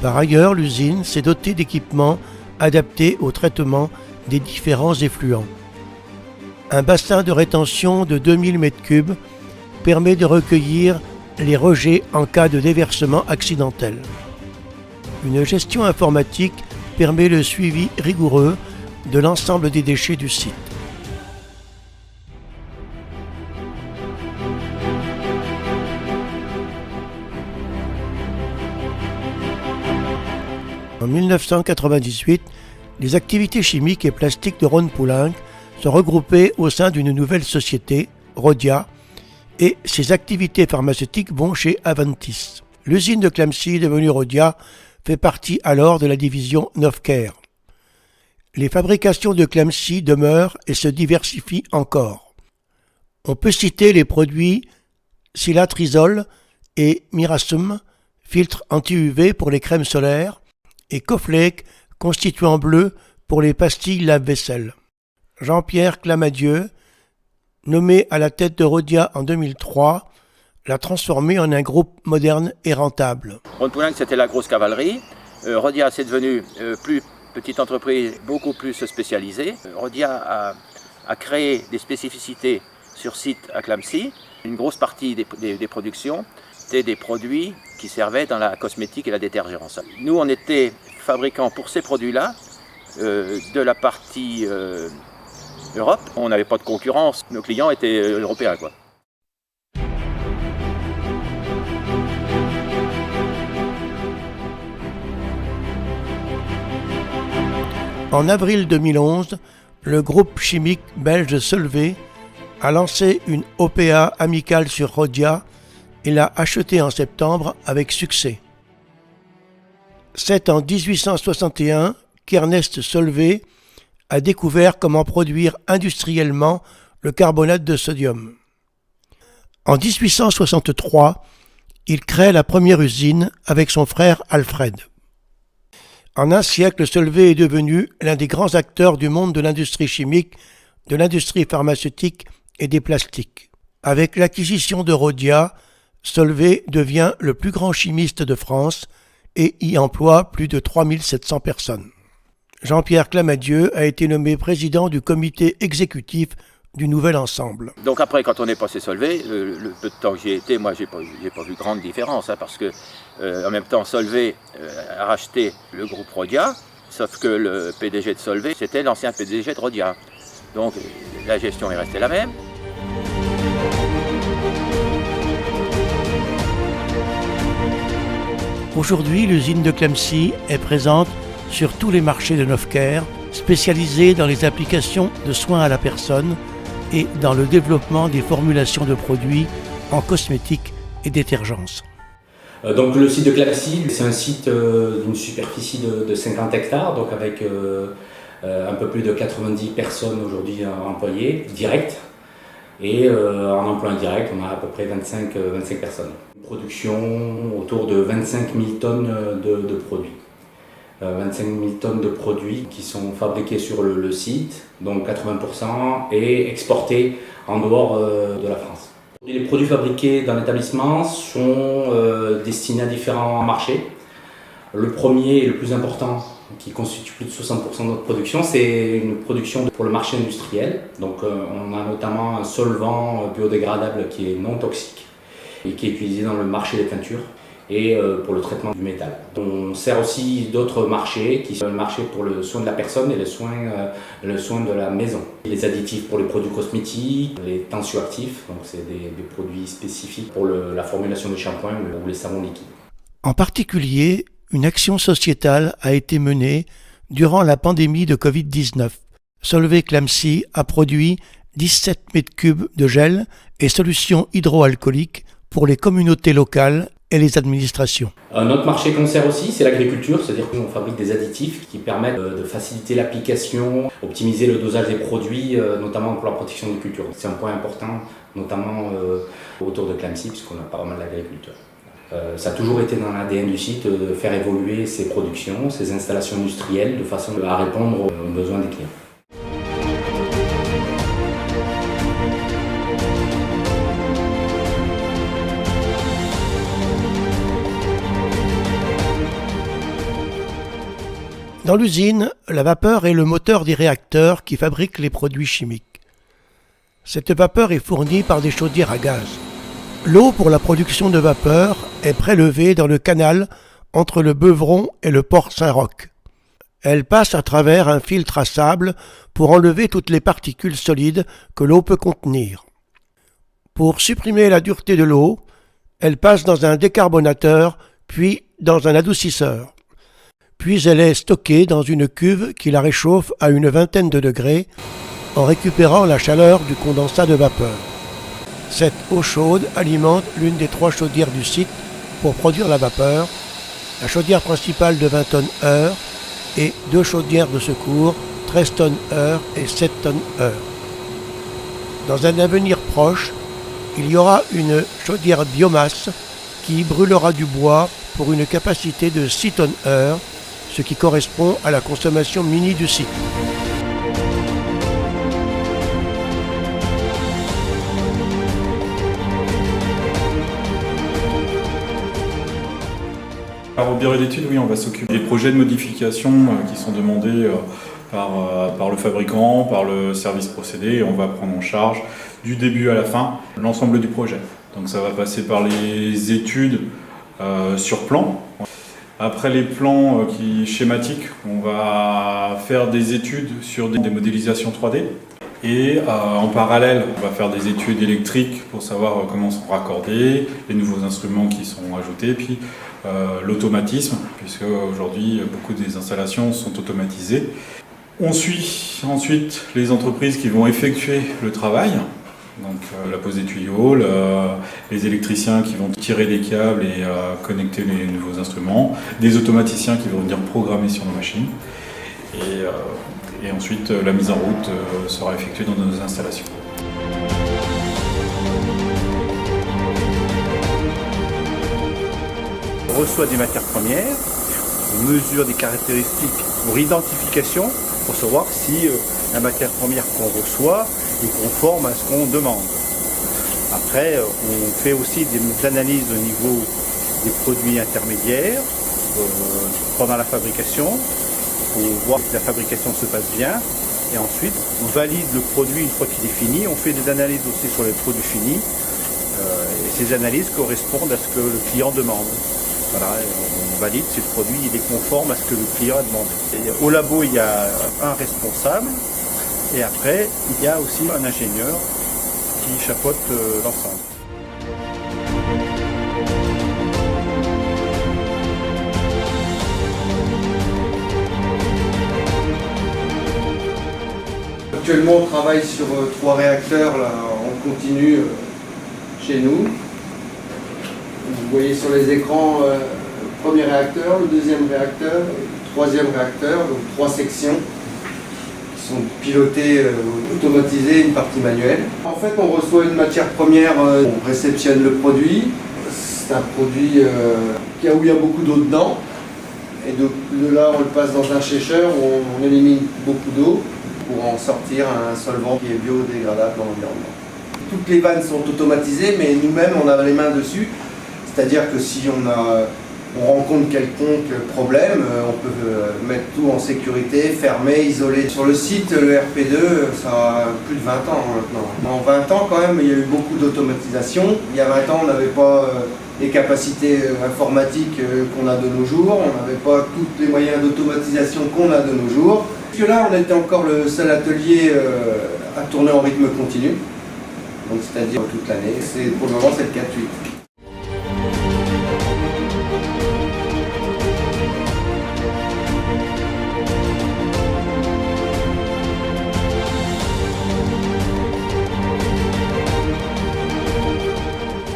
[SPEAKER 1] Par ailleurs, l'usine s'est dotée d'équipements adaptés au traitement des différents effluents. Un bassin de rétention de 2000 m3 permet de recueillir les rejets en cas de déversement accidentel. Une gestion informatique permet le suivi rigoureux de l'ensemble des déchets du site. En 1998, les activités chimiques et plastiques de Rhône-Poulenc sont regroupées au sein d'une nouvelle société, Rhodia, et ses activités pharmaceutiques vont chez Aventis. L'usine de Clamecy, devenue Rhodia, fait partie alors de la division Novecare. Les fabrications de Clamecy demeurent et se diversifient encore. On peut citer les produits Silatrisol et Mirasum, filtre anti-UV pour les crèmes solaires, et Coflake, constituant bleu pour les pastilles lave-vaisselle. Jean-Pierre Clamadieu, nommé à la tête de Rhodia en 2003, l'a transformé en un groupe moderne et rentable.
[SPEAKER 8] Rhône-Poulenc, c'était la grosse cavalerie. Rhodia, c'est devenu plus petite entreprise, beaucoup plus spécialisée. Rhodia a créé des spécificités sur site à Clamecy. Une grosse partie des productions, c'était des produits qui servaient dans la cosmétique et la détergence. Nous, on était fabricants pour ces produits-là, de la partie Europe. On n'avait pas de concurrence, nos clients étaient européens, quoi.
[SPEAKER 1] En avril 2011, le groupe chimique belge Solvay a lancé une OPA amicale sur Rhodia et l'a achetée en septembre avec succès. C'est en 1861 qu'Ernest Solvay a découvert comment produire industriellement le carbonate de sodium. En 1863, il crée la première usine avec son frère Alfred. En un siècle, Solvay est devenu l'un des grands acteurs du monde de l'industrie chimique, de l'industrie pharmaceutique et des plastiques. Avec l'acquisition de Rhodia, Solvay devient le plus grand chimiste de France et y emploie plus de 3700 personnes. Jean-Pierre Clamadieu a été nommé président du comité exécutif du nouvel ensemble.
[SPEAKER 8] Donc après, quand on est passé Solvay, le peu de temps que j'y ai été, moi j'ai pas vu grande différence, parce que en même temps Solvay a racheté le groupe Rhodia, sauf que le PDG de Solvay, c'était l'ancien PDG de Rhodia. Donc la gestion est restée la même.
[SPEAKER 1] Aujourd'hui, l'usine de Clamecy est présente sur tous les marchés de Novecare, spécialisée dans les applications de soins à la personne et dans le développement des formulations de produits en cosmétique et détergence.
[SPEAKER 10] Donc le site de Clamecy, c'est un site d'une superficie de 50 hectares, donc avec un peu plus de 90 personnes aujourd'hui employées, directes. Et en emploi indirect, on a à peu près 25 personnes. Une production autour de 25 000 tonnes de produits. 25 000 tonnes de produits qui sont fabriqués sur le site, donc 80%, et exportés en dehors de la France. Les produits fabriqués dans l'établissement sont destinés à différents marchés. Le premier et le plus important, qui constitue plus de 60% de notre production, c'est une production pour le marché industriel. Donc on a notamment un solvant biodégradable qui est non toxique et qui est utilisé dans le marché des peintures et pour le traitement du métal. On sert aussi d'autres marchés qui sont le marché pour le soin de la personne et le soin de la maison. Les additifs pour les produits cosmétiques, les tensioactifs, donc c'est des produits spécifiques pour la formulation des shampoings ou les savons liquides.
[SPEAKER 1] En particulier, une action sociétale a été menée durant la pandémie de Covid-19. Solvay Clamecy a produit 17 mètres cubes de gel et solutions hydroalcooliques pour les communautés locales et les administrations.
[SPEAKER 10] Un autre marché qu'on sert aussi, c'est l'agriculture, c'est-à-dire qu'on fabrique des additifs qui permettent de faciliter l'application, optimiser le dosage des produits, notamment pour la protection des cultures. C'est un point important, notamment autour de Clamecy, puisqu'on a pas mal d'agriculture. Ça a toujours été dans l'ADN du site de faire évoluer ses productions, ses installations industrielles, de façon à répondre aux besoins des clients.
[SPEAKER 1] Dans l'usine, la vapeur est le moteur des réacteurs qui fabriquent les produits chimiques. Cette vapeur est fournie par des chaudières à gaz. L'eau pour la production de vapeur est prélevée dans le canal entre le Beuvron et le port Saint-Roch. Elle passe à travers un filtre à sable pour enlever toutes les particules solides que l'eau peut contenir. Pour supprimer la dureté de l'eau, elle passe dans un décarbonateur, puis dans un adoucisseur. Puis elle est stockée dans une cuve qui la réchauffe à une vingtaine de degrés en récupérant la chaleur du condensat de vapeur. Cette eau chaude alimente l'une des 3 chaudières du site pour produire la vapeur, la chaudière principale de 20 tonnes heure et 2 chaudières de secours, 13 tonnes heure et 7 tonnes heure. Dans un avenir proche, il y aura une chaudière biomasse qui brûlera du bois pour une capacité de 6 tonnes heure, ce qui correspond à la consommation mini du site.
[SPEAKER 11] Alors, au bureau d'études, oui, on va s'occuper des projets de modification qui sont demandés par le fabricant, par le service procédé, et on va prendre en charge du début à la fin l'ensemble du projet. Donc ça va passer par les études sur plan. Après les plans schématiques, on va faire des études sur des modélisations 3D. Et en parallèle, on va faire des études électriques pour savoir comment sont raccordés, les nouveaux instruments qui sont ajoutés, puis l'automatisme, puisque aujourd'hui beaucoup des installations sont automatisées. On suit ensuite les entreprises qui vont effectuer le travail, donc la pose des tuyaux, les électriciens qui vont tirer les câbles et connecter les nouveaux instruments, des automaticiens qui vont venir programmer sur nos machines. Et ensuite, la mise en route sera effectuée dans nos installations.
[SPEAKER 12] On reçoit des matières premières, on mesure des caractéristiques pour identification, pour savoir si la matière première qu'on reçoit est conforme à ce qu'on demande. Après, on fait aussi des analyses au niveau des produits intermédiaires pendant la fabrication, pour voir que la fabrication se passe bien. Et ensuite, on valide le produit une fois qu'il est fini. On fait des analyses aussi sur les produits finis. Et ces analyses correspondent à ce que le client demande. Voilà, on valide si le produit il est conforme à ce que le client a demandé. Et au labo, il y a un responsable. Et après, il y a aussi un ingénieur qui chapeaute l'ensemble.
[SPEAKER 13] Actuellement, on travaille sur 3 réacteurs là, en continu chez nous. Vous voyez sur les écrans le premier réacteur, le deuxième réacteur, le troisième réacteur, donc 3 sections qui sont pilotées, automatisées, une partie manuelle. En fait, on reçoit une matière première, on réceptionne le produit. C'est un produit où il y a beaucoup d'eau dedans. Et de là, on le passe dans un sécheur où on élimine beaucoup d'eau pour en sortir un solvant qui est biodégradable dans l'environnement. Toutes les vannes sont automatisées, mais nous-mêmes, on a les mains dessus. C'est-à-dire que si on rencontre quelconque problème, on peut mettre tout en sécurité, fermer, isoler. Sur le site, le RP2, ça a plus de 20 ans maintenant. En 20 ans, quand même, il y a eu beaucoup d'automatisation. Il y a 20 ans, on n'avait pas les capacités informatiques qu'on a de nos jours. On n'avait pas tous les moyens d'automatisation qu'on a de nos jours. Parce que là, on était encore le seul atelier à tourner en rythme continu, donc c'est-à-dire toute l'année. Pour le moment, c'est le 4-8.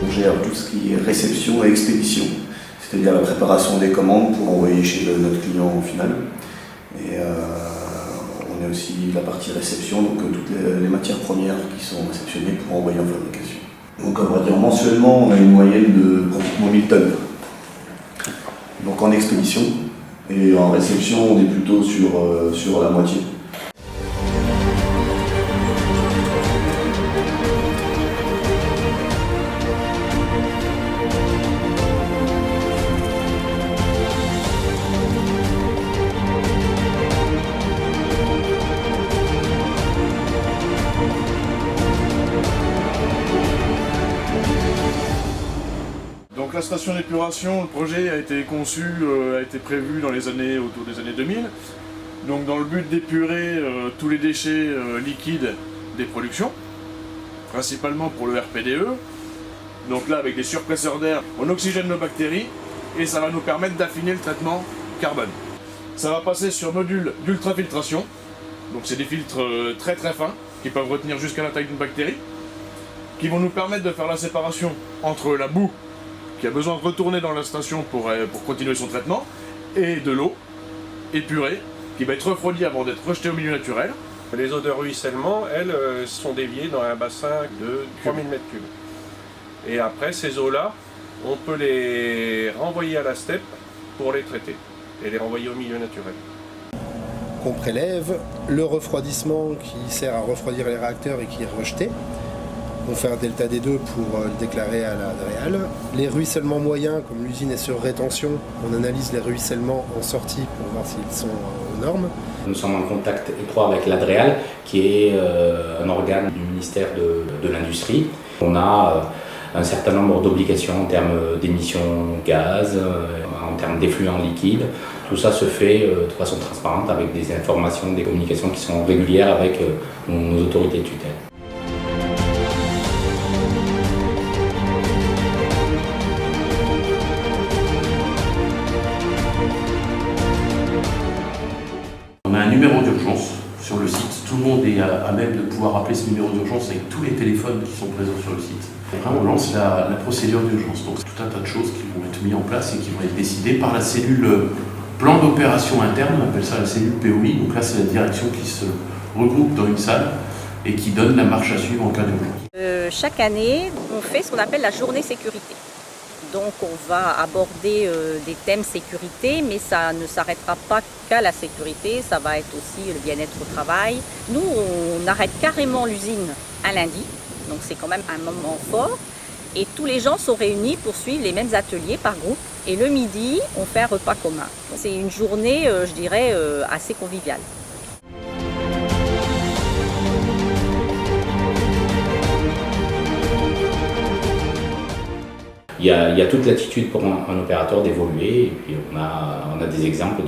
[SPEAKER 14] On gère tout ce qui est réception et expédition, c'est-à-dire la préparation des commandes pour envoyer chez notre client final. Et on a aussi la partie réception, donc toutes les matières premières qui sont réceptionnées pour envoyer en fabrication. Donc on va dire mensuellement, on a une moyenne de pratiquement 1000 tonnes. Donc en expédition, et en réception, on est plutôt sur la moitié.
[SPEAKER 15] Donc la station d'épuration, le projet a été conçu, a été prévu dans autour des années 2000. Donc dans le but d'épurer tous les déchets liquides des productions, principalement pour le RPDE. Donc là, avec des surpresseurs d'air, on oxygène nos bactéries et ça va nous permettre d'affiner le traitement carbone. Ça va passer sur module d'ultrafiltration. Donc c'est des filtres très très fins qui peuvent retenir jusqu'à la taille d'une bactérie, qui vont nous permettre de faire la séparation entre la boue qui a besoin de retourner dans la station pour continuer son traitement, et de l'eau épurée, qui va être refroidie avant d'être rejetée au milieu naturel.
[SPEAKER 16] Les eaux de ruissellement, elles, sont déviées dans un bassin de 3000 m3. Et après, ces eaux-là, on peut les renvoyer à la steppe pour les traiter. et les renvoyer au milieu naturel.
[SPEAKER 17] On prélève, le refroidissement qui sert à refroidir les réacteurs et qui est rejeté. On fait un delta D2 pour le déclarer à la DREAL. Les ruissellements moyens, comme l'usine est sur rétention, on analyse les ruissellements en sortie pour voir s'ils sont aux normes.
[SPEAKER 10] Nous sommes en contact étroit avec la DREAL, qui est un organe du ministère de l'Industrie. On a un certain nombre d'obligations en termes d'émissions gaz, en termes d'effluents liquides. Tout ça se fait de façon transparente avec des informations, des communications qui sont régulières avec nos autorités de tutelle.
[SPEAKER 18] On a un numéro d'urgence sur le site. Tout le monde est à même de pouvoir appeler ce numéro d'urgence avec tous les téléphones qui sont présents sur le site. Et là, on lance la procédure d'urgence. Donc, tout un tas de choses qui vont être mises en place et qui vont être décidées par la cellule plan d'opération interne, on appelle ça la cellule POI. Donc là, c'est la direction qui se regroupe dans une salle et qui donne la marche à suivre en cas d'urgence.
[SPEAKER 19] Chaque année, on fait ce qu'on appelle la journée sécurité. Donc on va aborder des thèmes sécurité, mais ça ne s'arrêtera pas qu'à la sécurité, ça va être aussi le bien-être au travail. Nous, on arrête carrément l'usine un lundi, donc c'est quand même un moment fort. Et tous les gens sont réunis pour suivre les mêmes ateliers par groupe. Et le midi, on fait un repas commun. C'est une journée, je dirais, assez conviviale.
[SPEAKER 10] Il y a toute l'attitude pour un opérateur d'évoluer. Et puis on a des exemples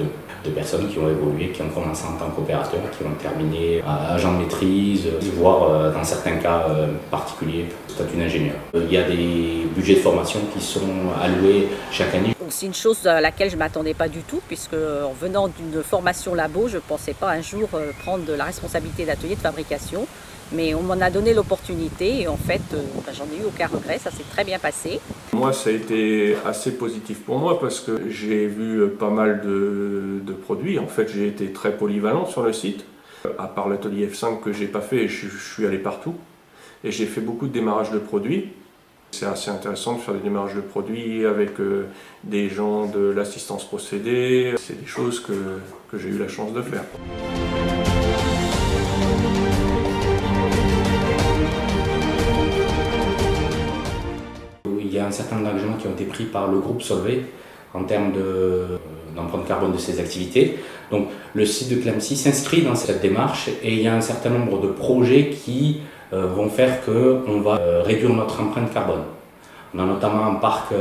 [SPEAKER 10] de personnes qui ont évolué, qui ont commencé en tant qu'opérateurs, qui ont terminé à agent de maîtrise, voire dans certains cas particuliers, statut d'ingénieur. Il y a des budgets de formation qui sont alloués chaque année.
[SPEAKER 19] C'est une chose à laquelle je ne m'attendais pas du tout, puisque en venant d'une formation labo, je ne pensais pas un jour prendre la responsabilité d'atelier de fabrication. Mais on m'en a donné l'opportunité et en fait, j'en ai eu aucun regret, ça s'est très bien passé.
[SPEAKER 16] Moi, ça a été assez positif pour moi parce que j'ai vu pas mal de produits. En fait, j'ai été très polyvalent sur le site. À part l'atelier F5 que j'ai pas fait, je suis allé partout. Et j'ai fait beaucoup de démarrages de produits. C'est assez intéressant de faire des démarrages de produits avec des gens de l'assistance procédé. C'est des choses que j'ai eu la chance de faire.
[SPEAKER 10] Il y a un certain nombre d'engagements qui ont été pris par le groupe Solvay en termes d'empreinte carbone de ses activités. Donc le site de Clamecy s'inscrit dans cette démarche et il y a un certain nombre de projets qui vont faire qu'on va réduire notre empreinte carbone. On a notamment un parc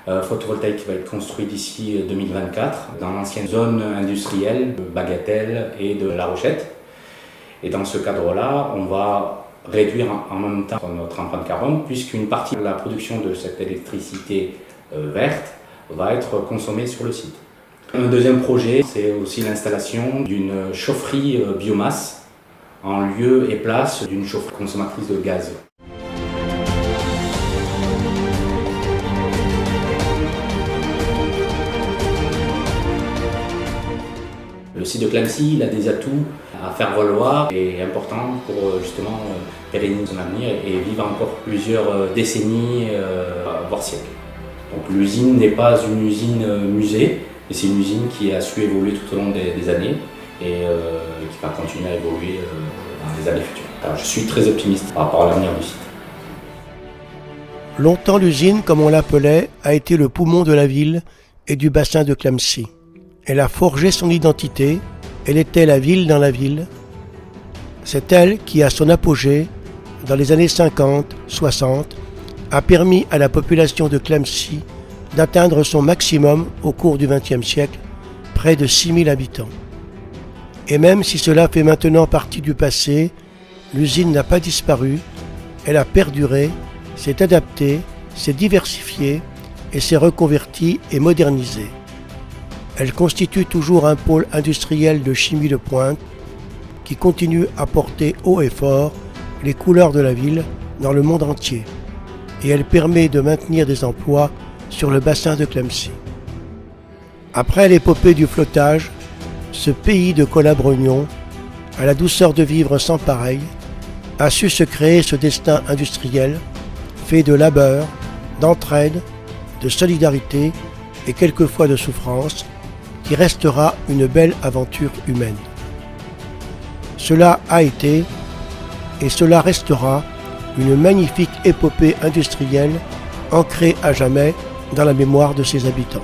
[SPEAKER 10] photovoltaïque qui va être construit d'ici 2024 dans l'ancienne zone industrielle de Bagatelle et de La Rochette. Et dans ce cadre-là, on va réduire en même temps notre empreinte carbone puisqu'une partie de la production de cette électricité verte va être consommée sur le site. Un deuxième projet, c'est aussi l'installation d'une chaufferie biomasse en lieu et place d'une chaufferie consommatrice de gaz. Le site de Clamecy, il a des atouts à faire valoir et important pour justement pérenniser son avenir et vivre encore plusieurs décennies, voire siècles. Donc l'usine n'est pas une usine musée, mais c'est une usine qui a su évoluer tout au long des années et qui va continuer à évoluer dans les années futures. Alors, je suis très optimiste par rapport à l'avenir du site.
[SPEAKER 1] Longtemps, l'usine, comme on l'appelait, a été le poumon de la ville et du bassin de Clamecy. Elle a forgé son identité, elle était la ville dans la ville. C'est elle qui, à son apogée, dans les années 50-60, a permis à la population de Clamecy d'atteindre son maximum au cours du XXe siècle, près de 6000 habitants. Et même si cela fait maintenant partie du passé, l'usine n'a pas disparu, elle a perduré, s'est adaptée, s'est diversifiée et s'est reconvertie et modernisée. Elle constitue toujours un pôle industriel de chimie de pointe qui continue à porter haut et fort les couleurs de la ville dans le monde entier. Et elle permet de maintenir des emplois sur le bassin de Clamecy. Après l'épopée du flottage, ce pays de Colas-Brognon, à la douceur de vivre sans pareil, a su se créer ce destin industriel fait de labeur, d'entraide, de solidarité et quelquefois de souffrance, qui restera une belle aventure humaine. Cela a été, et cela restera, une magnifique épopée industrielle ancrée à jamais dans la mémoire de ses habitants.